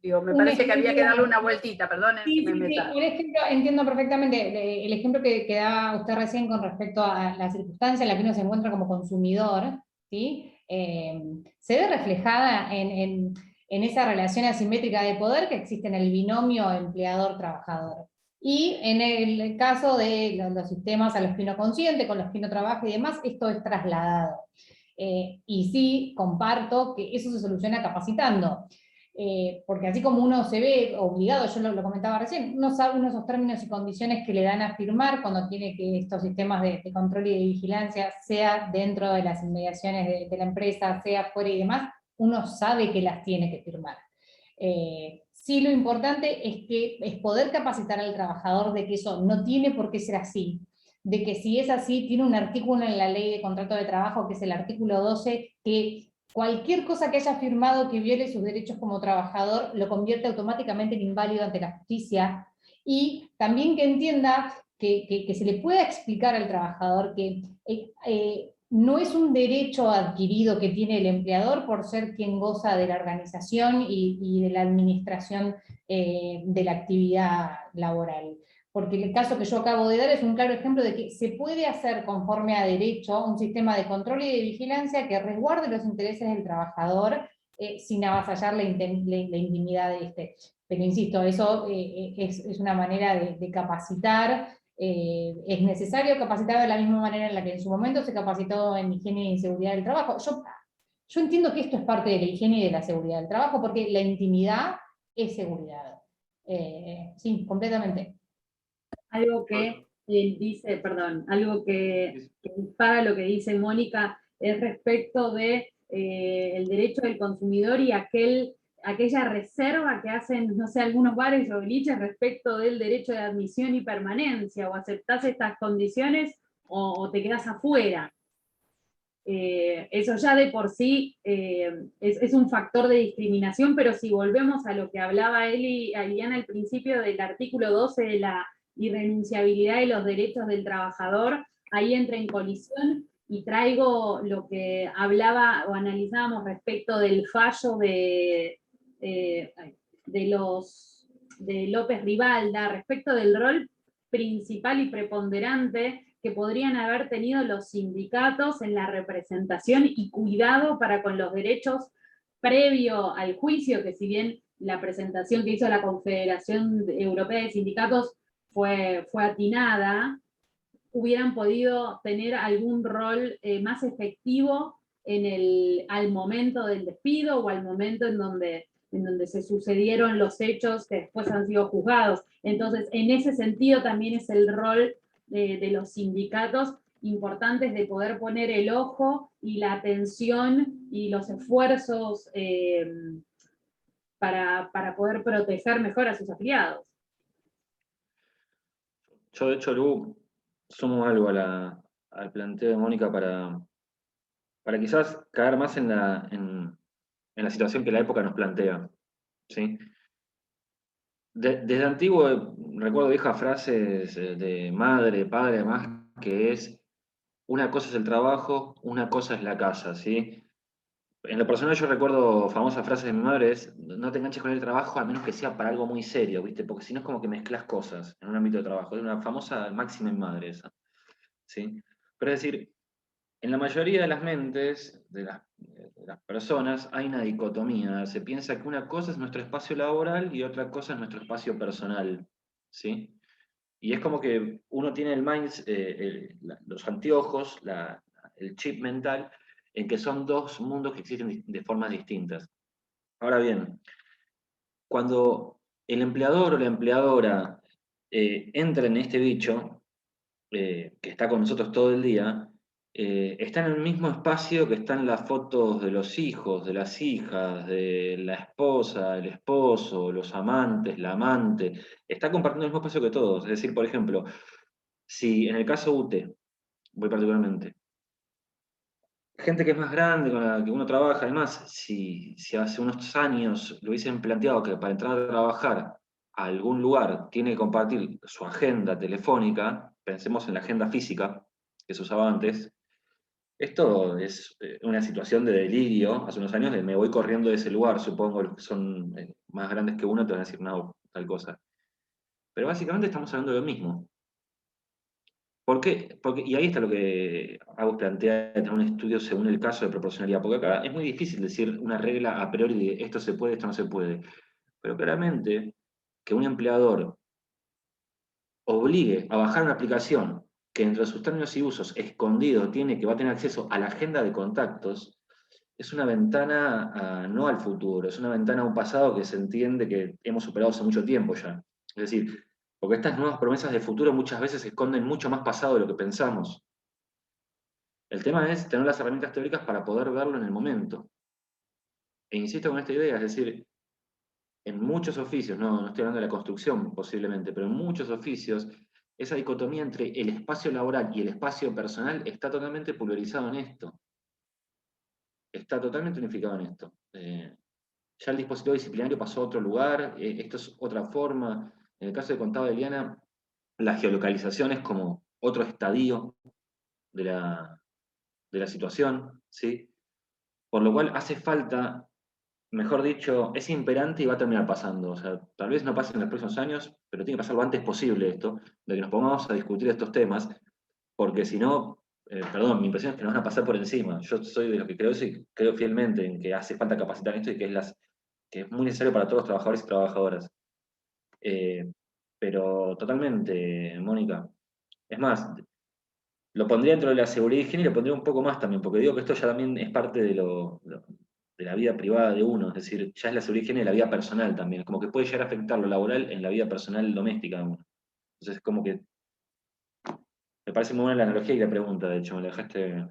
Digo, me parece que había que darle una vueltita, perdonen. Sí, un ejemplo, entiendo perfectamente el ejemplo que daba usted recién con respecto a la circunstancia en la que uno se encuentra como consumidor, ¿sí? Se ve reflejada en esa relación asimétrica de poder que existe en el binomio empleador-trabajador. Y en el caso de los sistemas a los que uno consiente, con los que uno trabaja y demás, esto es trasladado. Y sí, comparto que eso se soluciona capacitando. Porque así como uno se ve obligado, yo lo comentaba recién, uno sabe esos términos y condiciones que le dan a firmar cuando tiene que estos sistemas de control y de vigilancia, sea dentro de las inmediaciones de la empresa, sea fuera y demás, uno sabe que las tiene que firmar. Sí, lo importante es poder capacitar al trabajador de que eso no tiene por qué ser así, de que si es así, tiene un artículo en la ley de contrato de trabajo, que es el artículo 12, que cualquier cosa que haya firmado que viole sus derechos como trabajador lo convierte automáticamente en inválido ante la justicia, y también que entienda que se le pueda explicar al trabajador que no es un derecho adquirido que tiene el empleador por ser quien goza de la organización y de la administración de la actividad laboral. Porque el caso que yo acabo de dar es un claro ejemplo de que se puede hacer conforme a derecho un sistema de control y de vigilancia que resguarde los intereses del trabajador sin avasallar la intimidad de este. Pero insisto, eso es una manera de capacitar. Es necesario capacitar de la misma manera en la que en su momento se capacitó en higiene y seguridad del trabajo. Yo entiendo que esto es parte de la higiene y de la seguridad del trabajo, porque la intimidad es seguridad. Sí, completamente. Algo que dice, perdón, algo que dispara lo que dice Mónica es respecto de el derecho del consumidor y aquella reserva que hacen, no sé, algunos bares o boliches respecto del derecho de admisión y permanencia, o aceptás estas condiciones o te quedás afuera. Eso ya de por sí es un factor de discriminación, pero si volvemos a lo que hablaba Eliana al principio del artículo 12 de la irrenunciabilidad de los derechos del trabajador, ahí entra en colisión, y traigo lo que hablaba o analizábamos respecto del fallo de López Ribalda, respecto del rol principal y preponderante que podrían haber tenido los sindicatos en la representación y cuidado para con los derechos previo al juicio, que si bien la presentación que hizo la Confederación Europea de Sindicatos fue atinada, hubieran podido tener algún rol más efectivo al momento del despido o al momento en donde se sucedieron los hechos que después han sido juzgados. Entonces, en ese sentido también es el rol de los sindicatos importantes de poder poner el ojo y la atención y los esfuerzos para poder proteger mejor a sus afiliados. Yo, de hecho, Lu, sumo algo al planteo de Mónica para quizás caer más en la situación que la época nos plantea, ¿sí? Desde antiguo recuerdo viejas frases de madre, padre, además, que es: una cosa es el trabajo, una cosa es la casa, ¿sí? En lo personal yo recuerdo famosas frases de mi madre: es: no te enganches con el trabajo a menos que sea para algo muy serio, ¿viste? Porque si no es como que mezclas cosas en un ámbito de trabajo. Es una famosa máxima en mi madre esa, ¿sí? Pero es decir, en la mayoría de las mentes de las personas hay una dicotomía. Se piensa que una cosa es nuestro espacio laboral y otra cosa es nuestro espacio personal, ¿sí? Y es como que uno tiene el los anteojos, el chip mental, en que son dos mundos que existen de formas distintas. Ahora bien, cuando el empleador o la empleadora entra en este bicho, que está con nosotros todo el día, está en el mismo espacio que están las fotos de los hijos, de las hijas, de la esposa, el esposo, los amantes, la amante, está compartiendo el mismo espacio que todos. Es decir, por ejemplo, si en el caso UTE, voy particularmente, gente que es más grande, con la que uno trabaja, además, si hace unos años lo hubiesen planteado que para entrar a trabajar a algún lugar tiene que compartir su agenda telefónica, pensemos en la agenda física que se usaba antes, esto es una situación de delirio, hace unos años, de me voy corriendo de ese lugar, supongo los que son más grandes que uno te van a decir, no, tal cosa. Pero básicamente estamos hablando de lo mismo. ¿Por qué? Y ahí está lo que Agus plantea de tener un estudio según el caso de proporcionalidad, porque acá es muy difícil decir una regla a priori de esto se puede, esto no se puede. Pero claramente que un empleador obligue a bajar una aplicación que entre sus términos y usos escondido tiene que va a tener acceso a la agenda de contactos, es una ventana no al futuro, es una ventana a un pasado que se entiende que hemos superado hace mucho tiempo ya. Es decir, porque estas nuevas promesas de futuro muchas veces esconden mucho más pasado de lo que pensamos. El tema es tener las herramientas teóricas para poder verlo en el momento. E insisto con esta idea, es decir, en muchos oficios, no estoy hablando de la construcción posiblemente, pero en muchos oficios, esa dicotomía entre el espacio laboral y el espacio personal está totalmente pulverizado en esto. Está totalmente unificado en esto. Ya el dispositivo disciplinario pasó a otro lugar, esto es otra forma. En el caso de Contado de Eliana, la geolocalización es como otro estadio de la situación, ¿sí? Por lo cual hace falta, mejor dicho, es imperante y va a terminar pasando. O sea, tal vez no pase en los próximos años, pero tiene que pasar lo antes posible esto, de que nos pongamos a discutir estos temas, porque si no, perdón, mi impresión es que nos van a pasar por encima. Yo soy de los que creo eso y creo fielmente en que hace falta capacitar esto y que es muy necesario para todos los trabajadores y trabajadoras. Eh, pero totalmente, Mónica. Es más, lo pondría dentro de la seguridad y higiene y lo pondría un poco más también, porque digo que esto ya también es parte de la vida privada de uno, es decir, ya es la seguridad y higiene de la vida personal también, como que puede llegar a afectar lo laboral en la vida personal doméstica de uno. Entonces, como que me parece muy buena la analogía y la pregunta, de hecho, me la dejaste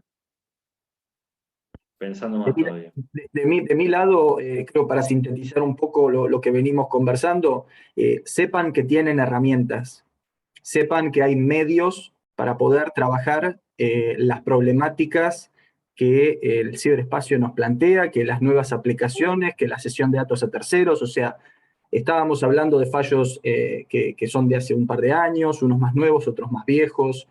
pensando De más mi, todavía. de mi lado, creo para sintetizar un poco lo que venimos conversando, sepan que tienen herramientas, sepan que hay medios para poder trabajar las problemáticas que el ciberespacio nos plantea, que las nuevas aplicaciones, que la cesión de datos a terceros, o sea, estábamos hablando de fallos que son de hace un par de años, unos más nuevos, otros más viejos,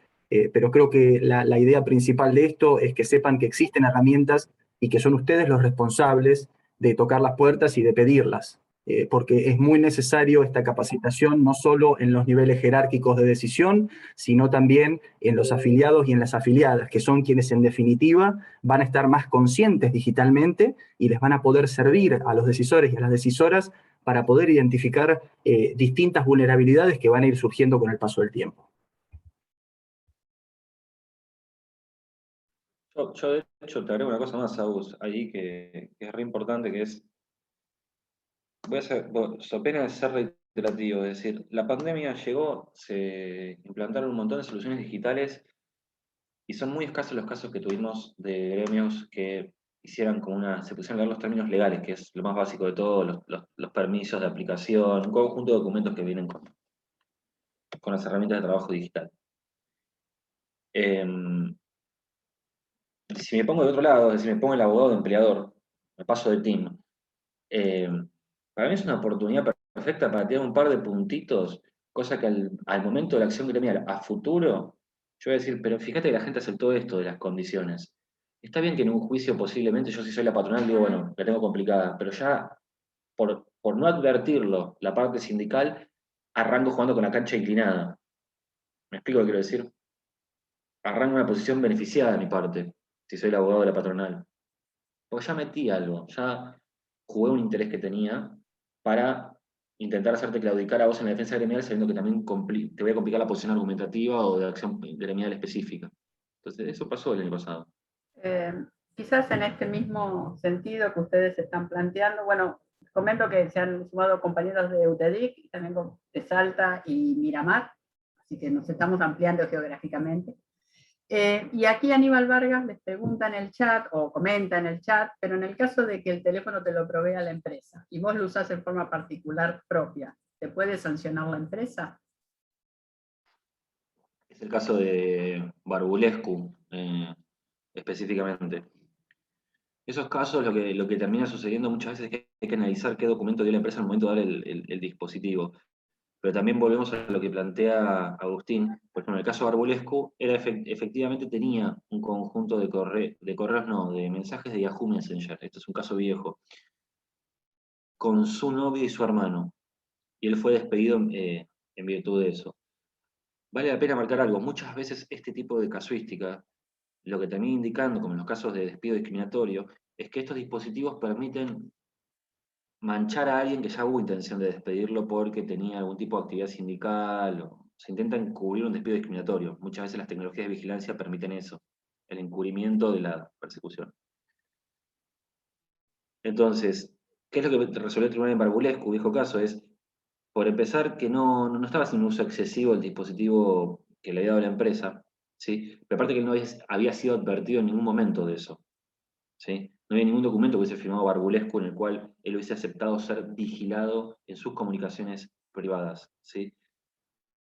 pero creo que la idea principal de esto es que sepan que existen herramientas y que son ustedes los responsables de tocar las puertas y de pedirlas, porque es muy necesario esta capacitación no solo en los niveles jerárquicos de decisión, sino también en los afiliados y en las afiliadas, que son quienes en definitiva van a estar más conscientes digitalmente y les van a poder servir a los decisores y a las decisoras para poder identificar distintas vulnerabilidades que van a ir surgiendo con el paso del tiempo. Yo de hecho te agrego una cosa más, Agus, ahí que es re importante, que es, so pena de ser reiterativo, es decir, la pandemia llegó, se implantaron un montón de soluciones digitales y son muy escasos los casos que tuvimos de gremios que hicieran como se pusieron a leer los términos legales, que es lo más básico de todo, los permisos de aplicación, un conjunto de documentos que vienen con las herramientas de trabajo digital. Si me pongo de otro lado, es decir, me pongo el abogado de empleador, me paso de team, eh, para mí es una oportunidad perfecta para tirar un par de puntitos, cosa que al momento de la acción gremial a futuro, yo voy a decir, pero fíjate que la gente aceptó esto de las condiciones. Está bien que en un juicio posiblemente yo si soy la patronal digo, bueno, la tengo complicada, pero ya por no advertirlo, la parte sindical, arranco jugando con la cancha inclinada. ¿Me explico lo que quiero decir? Arranco en una posición beneficiada de mi parte, si soy el abogado de la patronal. Porque ya metí algo, ya jugué un interés que tenía para intentar hacerte claudicar a vos en la defensa gremial sabiendo que también te voy a complicar la posición argumentativa o de acción gremial específica. Entonces, eso pasó el año pasado. Quizás en este mismo sentido que ustedes están planteando, bueno, comento que se han sumado compañeros de UTEDIC, y también de Salta y Miramar, así que nos estamos ampliando geográficamente. Y aquí Aníbal Vargas les pregunta en el chat, o comenta en el chat, pero en el caso de que el teléfono te lo provea la empresa, y vos lo usás en forma particular propia, ¿te puede sancionar la empresa? Es el caso de Barbulescu, específicamente. Esos casos, lo que termina sucediendo muchas veces es que hay que analizar qué documento dio la empresa al momento de dar el dispositivo. Pero también volvemos a lo que plantea Agustín. Por ejemplo, en el caso de Barbulescu, efectivamente tenía un conjunto de correos, no, de mensajes de Yahoo Messenger. Esto es un caso viejo. Con su novio y su hermano. Y él fue despedido en virtud de eso. Vale la pena marcar algo. Muchas veces este tipo de casuística, lo que termina indicando, como en los casos de despido discriminatorio, es que estos dispositivos permiten manchar a alguien que ya hubo intención de despedirlo porque tenía algún tipo de actividad sindical, o se intenta encubrir un despido discriminatorio. Muchas veces las tecnologías de vigilancia permiten eso, el encubrimiento de la persecución. Entonces, ¿qué es lo que resolvió el tribunal en Barbulescu? Dijo caso es, por empezar, que no estaba haciendo un uso excesivo del dispositivo que le había dado la empresa, ¿sí? Pero aparte que él no había sido advertido en ningún momento de eso, ¿sí? No había ningún documento que hubiese firmado Barbulescu en el cual él hubiese aceptado ser vigilado en sus comunicaciones privadas, ¿sí?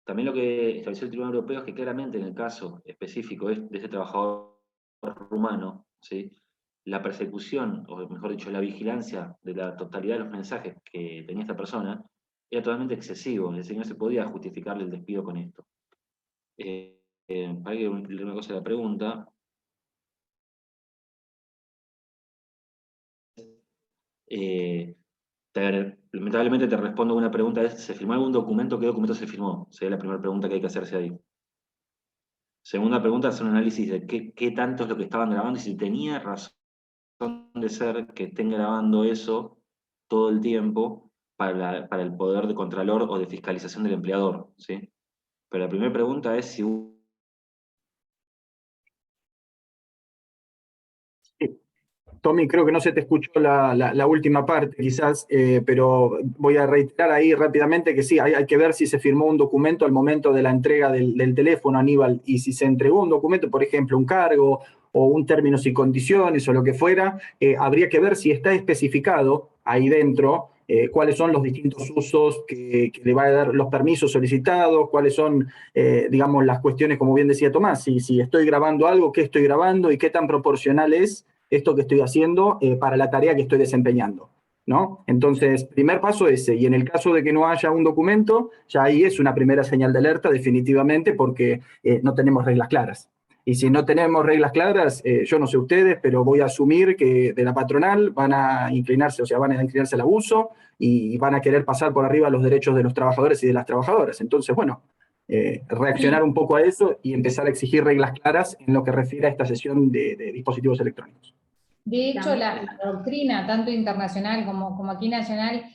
También lo que estableció el Tribunal Europeo es que claramente en el caso específico de este trabajador rumano, ¿sí? La persecución, o mejor dicho, la vigilancia de la totalidad de los mensajes que tenía esta persona era totalmente excesivo, es decir, no se podía justificarle el despido con esto. Para que leer una cosa de la pregunta. Lamentablemente te respondo una pregunta, ¿se firmó algún documento? ¿Qué documento se firmó? Sería la primera pregunta que hay que hacerse ahí. Segunda pregunta es un análisis de qué tanto es lo que estaban grabando y si tenía razón de ser que estén grabando eso todo el tiempo para el poder de contralor o de fiscalización del empleador, ¿sí? Pero la primera pregunta es si Tommy, creo que no se te escuchó la última parte, quizás, pero voy a reiterar ahí rápidamente que sí, hay que ver si se firmó un documento al momento de la entrega del teléfono, Aníbal, y si se entregó un documento, por ejemplo, un cargo o un términos y condiciones o lo que fuera, habría que ver si está especificado ahí dentro cuáles son los distintos usos que le va a dar los permisos solicitados, cuáles son, digamos, las cuestiones, como bien decía Tomás, si estoy grabando algo, qué estoy grabando y qué tan proporcional es esto que estoy haciendo para la tarea que estoy desempeñando, ¿no? Entonces, primer paso ese, y en el caso de que no haya un documento, ya ahí es una primera señal de alerta definitivamente porque no tenemos reglas claras. Y si no tenemos reglas claras, yo no sé ustedes, pero voy a asumir que de la patronal van a inclinarse, o sea, van a inclinarse al abuso y van a querer pasar por arriba los derechos de los trabajadores y de las trabajadoras. Entonces, bueno, reaccionar un poco a eso y empezar a exigir reglas claras en lo que refiere a esta sesión de dispositivos electrónicos. De hecho, la doctrina, tanto internacional como aquí nacional,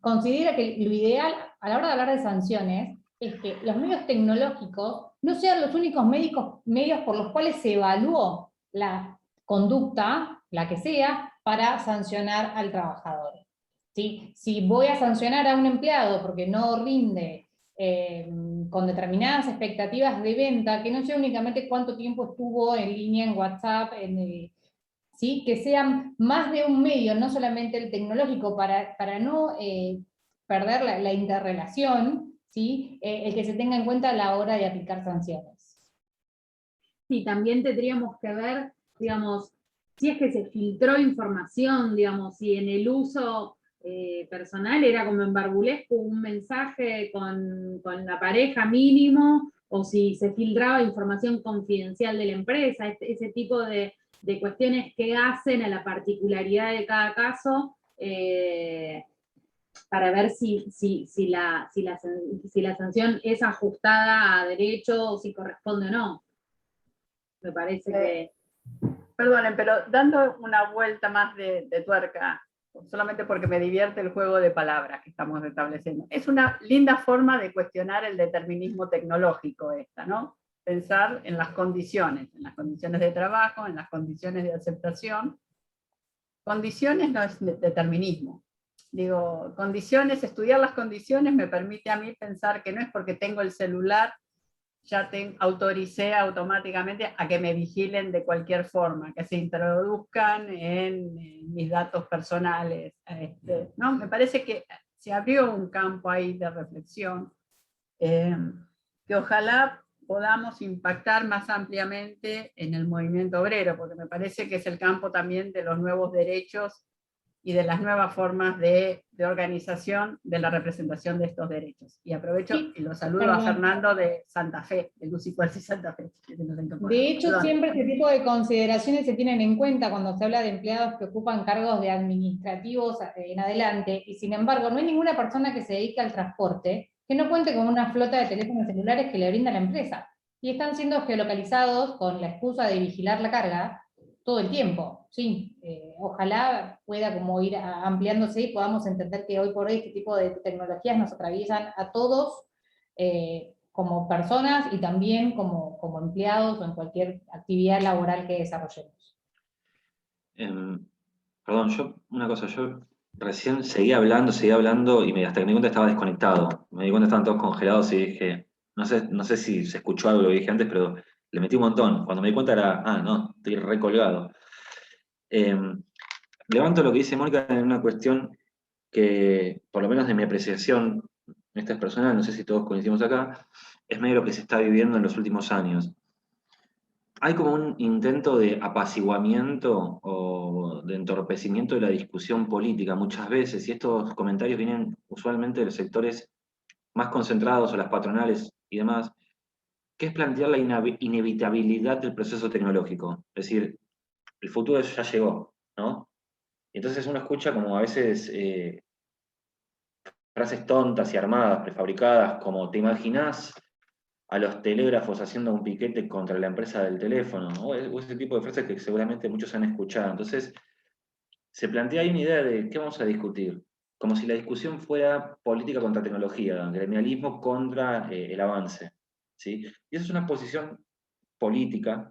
considera que lo ideal a la hora de hablar de sanciones es que los medios tecnológicos no sean los únicos medios por los cuales se evaluó la conducta, la que sea, para sancionar al trabajador. ¿Sí? Si voy a sancionar a un empleado porque no rinde con determinadas expectativas de venta, que no sea únicamente cuánto tiempo estuvo en línea en WhatsApp, ¿sí? Que sean más de un medio, no solamente el tecnológico, para no perder la interrelación, ¿sí? El que se tenga en cuenta a la hora de aplicar sanciones. Sí, también tendríamos que ver, digamos, si es que se filtró información, digamos, si en el uso personal era como en Barbulescu un mensaje con la pareja mínimo, o si se filtraba información confidencial de la empresa, ese tipo de cuestiones que hacen a la particularidad de cada caso, para ver si la sanción es ajustada a derecho o si corresponde o no. Me parece que... Perdonen, pero dando una vuelta más de tuerca, solamente porque me divierte el juego de palabras que estamos estableciendo. Es una linda forma de cuestionar el determinismo tecnológico esta, ¿no? Pensar en las condiciones de trabajo, en las condiciones de aceptación. Condiciones no es determinismo. Digo, condiciones, estudiar las condiciones me permite a mí pensar que no es porque tengo el celular, ya autoricé automáticamente a que me vigilen de cualquier forma, que se introduzcan en mis datos personales. ¿No? Me parece que se abrió un campo ahí de reflexión, que ojalá podamos impactar más ampliamente en el movimiento obrero, porque me parece que es el campo también de los nuevos derechos y de las nuevas formas de organización de la representación de estos derechos. Y aprovecho y lo saludo a Fernando de Santa Fe, de Luz y Fuerza y Santa Fe. De hecho, siempre este tipo de consideraciones se tienen en cuenta cuando se habla de empleados que ocupan cargos de administrativos en adelante, y sin embargo no hay ninguna persona que se dedique al transporte que no cuente con una flota de teléfonos celulares que le brinda la empresa, y están siendo geolocalizados con la excusa de vigilar la carga todo el tiempo. Sí, ojalá pueda como ir ampliándose y podamos entender que hoy por hoy este tipo de tecnologías nos atraviesan a todos como personas y también como empleados o en cualquier actividad laboral que desarrollemos. Perdón, una cosa, yo recién seguía hablando y hasta que me di cuenta estaba desconectado. Me di cuenta que estaban todos congelados y dije, no sé si se escuchó algo lo que dije antes, pero le metí un montón. Cuando me di cuenta era, no, estoy recolgado. Levanto lo que dice Mónica en una cuestión que, por lo menos de mi apreciación, esta es personal, no sé si todos coincidimos acá, es medio lo que se está viviendo en los últimos años. Hay como un intento de apaciguamiento o de entorpecimiento de la discusión política muchas veces, y estos comentarios vienen usualmente de los sectores más concentrados o las patronales y demás, que es plantear la inevitabilidad del proceso tecnológico. Es decir, el futuro ya llegó, ¿no? Entonces uno escucha como a veces frases tontas y armadas, prefabricadas, como ¿te imaginás a los telégrafos haciendo un piquete contra la empresa del teléfono? O ese tipo de frases que seguramente muchos han escuchado. Entonces se plantea ahí una idea de ¿qué vamos a discutir? Como si la discusión fuera política contra tecnología, gremialismo contra el avance, ¿sí? Y esa es una posición política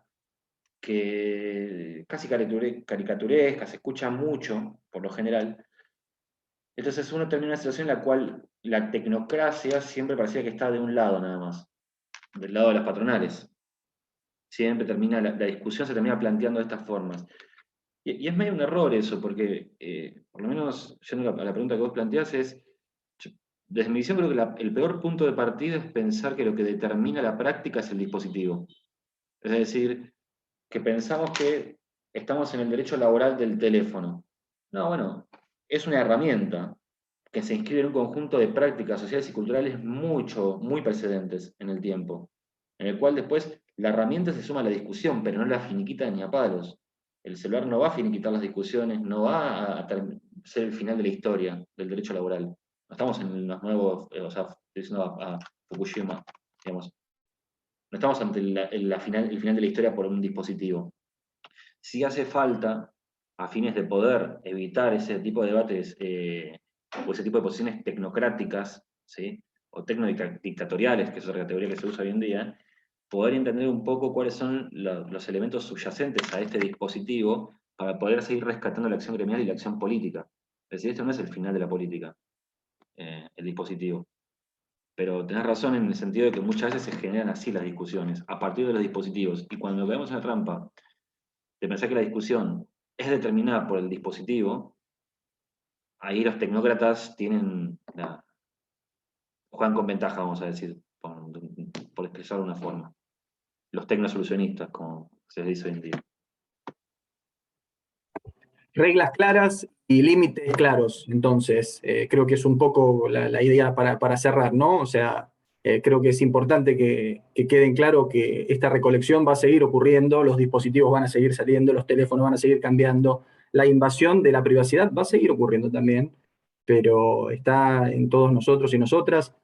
que casi caricaturesca, se escucha mucho, por lo general. Entonces uno termina en una situación en la cual la tecnocracia siempre parecía que está de un lado nada más, del lado de las patronales. Siempre termina, la discusión se termina planteando de estas formas. Y es medio un error eso, porque por lo menos, yendo a la pregunta que vos planteás, desde mi visión creo que el peor punto de partida es pensar que lo que determina la práctica es el dispositivo. Es decir, que pensamos que estamos en el derecho laboral del teléfono. No, bueno, es una herramienta que se inscribe en un conjunto de prácticas sociales y culturales muy precedentes en el tiempo, en el cual después la herramienta se suma a la discusión, pero no la finiquita ni a palos. El celular no va a finiquitar las discusiones, no va a ser el final de la historia del derecho laboral. No estamos en los nuevos, o sea, estoy diciendo a Fukushima, digamos. No estamos ante el final de la historia por un dispositivo. Sí hace falta, a fines de poder evitar ese tipo de debates o ese tipo de posiciones tecnocráticas, ¿sí? O tecnodictatoriales, que es otra categoría que se usa hoy en día, poder entender un poco cuáles son los elementos subyacentes a este dispositivo para poder seguir rescatando la acción gremial y la acción política. Es decir, esto no es el final de la política, el dispositivo. Pero tenés razón en el sentido de que muchas veces se generan así las discusiones, a partir de los dispositivos. Y cuando vemos una trampa de pensar que la discusión es determinada por el dispositivo, ahí los tecnócratas juegan con ventaja, vamos a decir, por expresarlo de una forma. Los tecnosolucionistas, como se les dice hoy en día. Reglas claras y límites claros. Entonces, creo que es un poco la idea para cerrar, ¿no? O sea, creo que es importante que queden claro que esta recolección va a seguir ocurriendo, los dispositivos van a seguir saliendo, los teléfonos van a seguir cambiando, la invasión de la privacidad va a seguir ocurriendo también, pero está en todos nosotros y nosotras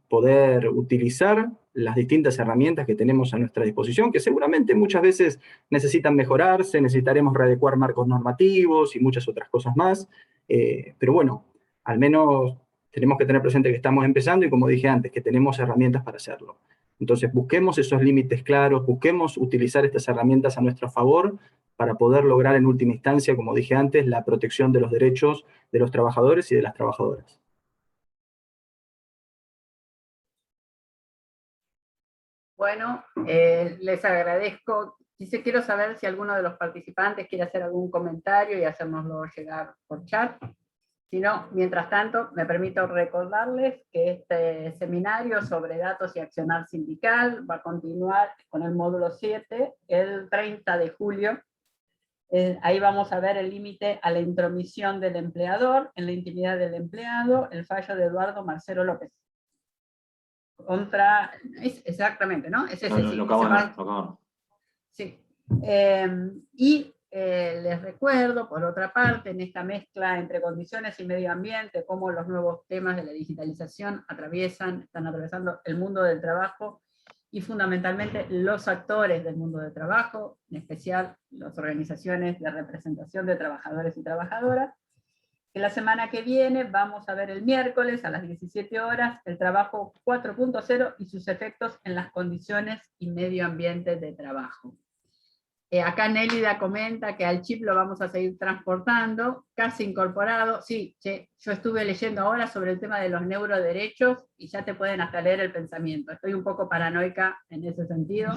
poder utilizar las distintas herramientas que tenemos a nuestra disposición, que seguramente muchas veces necesitan mejorarse, necesitaremos readecuar marcos normativos y muchas otras cosas más, Pero bueno, al menos tenemos que tener presente que estamos empezando y como dije antes, que tenemos herramientas para hacerlo. Entonces busquemos esos límites claros, busquemos utilizar estas herramientas a nuestro favor para poder lograr en última instancia, como dije antes, la protección de los derechos de los trabajadores y de las trabajadoras. Bueno, les agradezco. Quiero saber si alguno de los participantes quiere hacer algún comentario y hacérnoslo llegar por chat. Si no, mientras tanto, me permito recordarles que este seminario sobre datos y accionar sindical va a continuar con el módulo 7 el 30 de julio. Ahí vamos a ver el límite a la intromisión del empleador en la intimidad del empleado, el fallo de Eduardo Marcelo López. Exactamente, ¿no? Es ese, sí, lo acabo. Sí. Les recuerdo, por otra parte, en esta mezcla entre condiciones y medio ambiente, cómo los nuevos temas de la digitalización están atravesando el mundo del trabajo y fundamentalmente los actores del mundo del trabajo, en especial las organizaciones de representación de trabajadores y trabajadoras. Que la semana que viene vamos a ver el miércoles a las 17 horas el trabajo 4.0 y sus efectos en las condiciones y medio ambiente de trabajo. Acá Nélida comenta que al chip lo vamos a seguir transportando, casi incorporado. Sí, yo estuve leyendo ahora sobre el tema de los neuroderechos y ya te pueden hasta leer el pensamiento. Estoy un poco paranoica en ese sentido,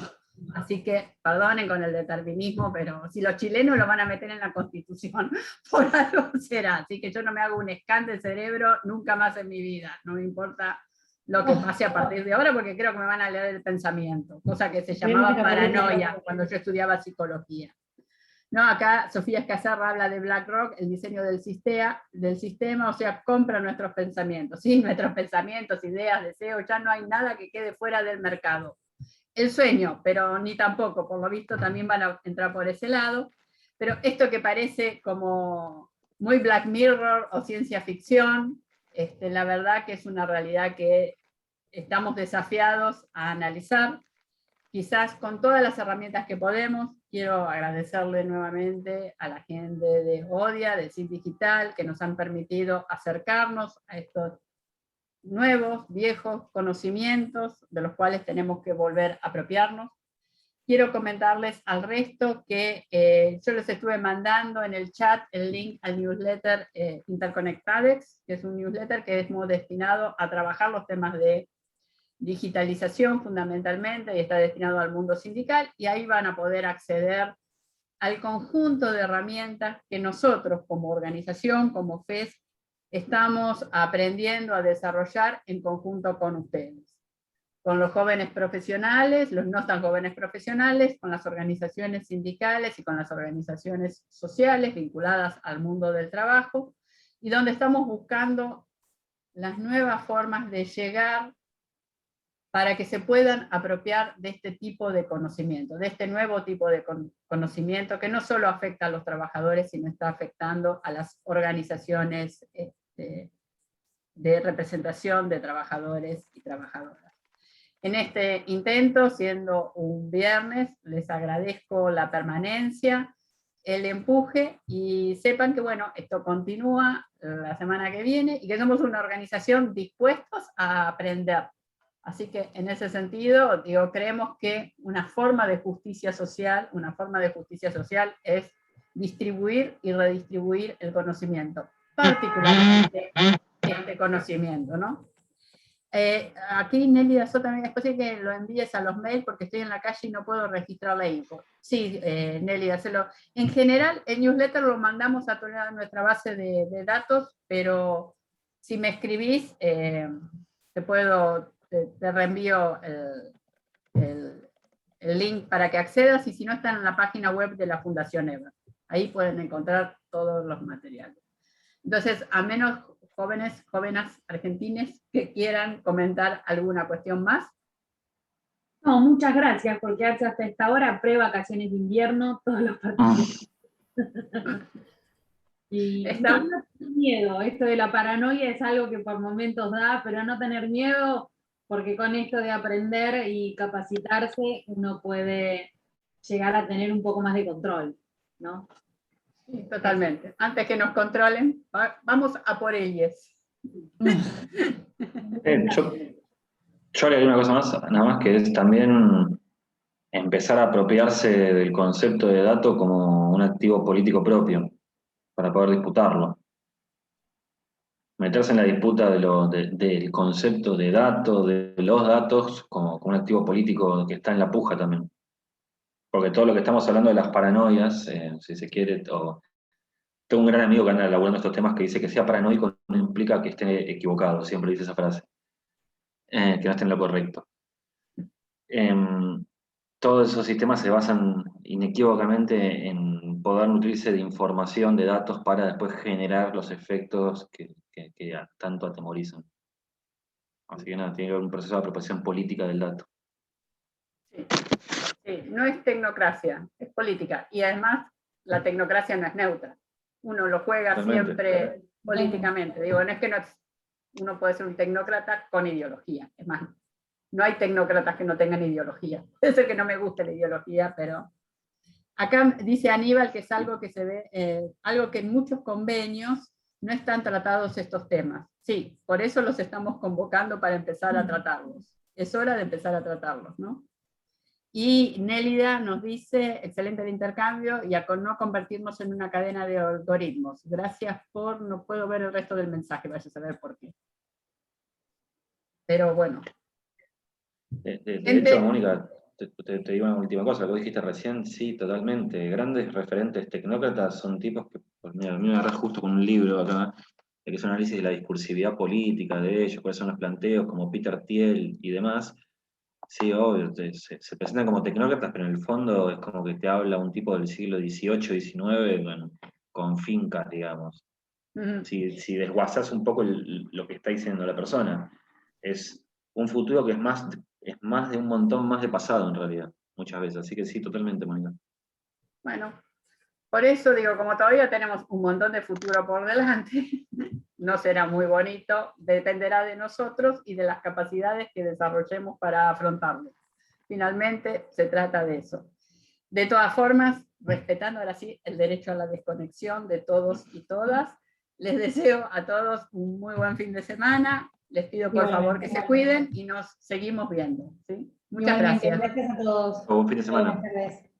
así que perdonen con el determinismo, pero si los chilenos lo van a meter en la Constitución, por algo será. Así que yo no me hago un scan del cerebro nunca más en mi vida, no me importa lo que pase a partir de ahora, porque creo que me van a leer el pensamiento, cosa que se llamaba paranoia cuando yo estudiaba psicología. No, acá Sofía Escazarra habla de BlackRock, el diseño del sistema, o sea, compra nuestros pensamientos, sí, nuestros pensamientos, ideas, deseos, ya no hay nada que quede fuera del mercado. El sueño, pero ni tampoco, por lo visto también van a entrar por ese lado, pero esto que parece como muy Black Mirror o ciencia ficción, la verdad que es una realidad que estamos desafiados a analizar, quizás con todas las herramientas que podemos. Quiero agradecerle nuevamente a la gente de ODIA, de CID Digital, que nos han permitido acercarnos a estos nuevos, viejos conocimientos, de los cuales tenemos que volver a apropiarnos. Quiero comentarles al resto que yo les estuve mandando en el chat el link al newsletter Interconectadex, que es un newsletter que es muy destinado a trabajar los temas de digitalización fundamentalmente, y está destinado al mundo sindical, y ahí van a poder acceder al conjunto de herramientas que nosotros como organización, como FES, estamos aprendiendo a desarrollar en conjunto con ustedes. Con los jóvenes profesionales, los no tan jóvenes profesionales, con las organizaciones sindicales y con las organizaciones sociales vinculadas al mundo del trabajo, y donde estamos buscando las nuevas formas de llegar para que se puedan apropiar de este tipo de conocimiento, de este nuevo tipo de conocimiento que no solo afecta a los trabajadores, sino está afectando a las organizaciones de representación de trabajadores y trabajadoras. En este intento, siendo un viernes, les agradezco la permanencia, el empuje, y sepan que bueno, esto continúa la semana que viene y que somos una organización dispuestos a aprender. Así que en ese sentido, creemos que una forma de justicia social es distribuir y redistribuir el conocimiento, particularmente este conocimiento, ¿no? Aquí Nelly Dazo también, después de que lo envíes a los mails porque estoy en la calle y no puedo registrar la info. Sí, Nelly, hacelo. En general, el newsletter lo mandamos a toda nuestra base de datos, pero si me escribís, te reenvío el link para que accedas, y si no, están en la página web de la Fundación EVA. Ahí pueden encontrar todos los materiales. Entonces, a menos jóvenes argentines que quieran comentar alguna cuestión más. No, muchas gracias por quedarse hasta esta hora, pre-vacaciones de invierno, todos los partidos. Y no tener miedo, esto de la paranoia es algo que por momentos da, pero no tener miedo, porque con esto de aprender y capacitarse, uno puede llegar a tener un poco más de control, ¿no? Sí, totalmente. Antes que nos controlen, vamos a por ellos. Yo haría una cosa más, nada más, que es también empezar a apropiarse del concepto de dato como un activo político propio, para poder disputarlo. Meterse en la disputa del concepto de dato, de los datos, como un activo político que está en la puja también. Porque todo lo que estamos hablando de las paranoias, si se quiere, tengo un gran amigo que anda elaborando estos temas que dice que sea paranoico no implica que esté equivocado, siempre dice esa frase, que no esté en lo correcto. Todos esos sistemas se basan inequívocamente en poder nutrirse de información, de datos, para después generar los efectos que tanto atemorizan. Así que nada, tiene que haber un proceso de apropiación política del dato. Sí, sí, no es tecnocracia, es política. Y además, la tecnocracia no es neutra. Uno lo juega Totalmente. Siempre políticamente. Digo, no es que uno puede ser un tecnócrata con ideología. Es más, no hay tecnócratas que no tengan ideología. Puede ser que no me guste la ideología, pero acá dice Aníbal que es algo que se ve, algo que en muchos convenios no están tratados estos temas. Sí, por eso los estamos convocando para empezar a tratarlos. Es hora de empezar a tratarlos, ¿no? Y Nélida nos dice, excelente el intercambio, y a no convertirnos en una cadena de algoritmos. Gracias por, no puedo ver el resto del mensaje, vaya a saber por qué. Pero bueno. De hecho, Mónica, te digo una última cosa, lo que dijiste recién, sí, totalmente. Grandes referentes tecnócratas son tipos que, pues mira, a mí me agarrás justo con un libro acá, que es un análisis de la discursividad política de ellos, cuáles son los planteos, como Peter Thiel y demás. Sí, obvio, se presentan como tecnócratas, pero en el fondo es como que te habla un tipo del siglo XVIII, XIX, con fincas, digamos. Si desguazas un poco lo que está diciendo la persona, es un futuro que es más de un montón más de pasado en realidad, muchas veces. Así que sí, totalmente, Mónica. Bueno, por eso digo, como todavía tenemos un montón de futuro por delante, no será muy bonito, dependerá de nosotros y de las capacidades que desarrollemos para afrontarlo. Finalmente, se trata de eso. De todas formas, respetando ahora sí el derecho a la desconexión de todos y todas, les deseo a todos un muy buen fin de semana, les pido por favor que se cuiden y nos seguimos viendo. ¿sí? Muchas gracias. Gracias a todos. Buen fin de semana. Buenas tardes.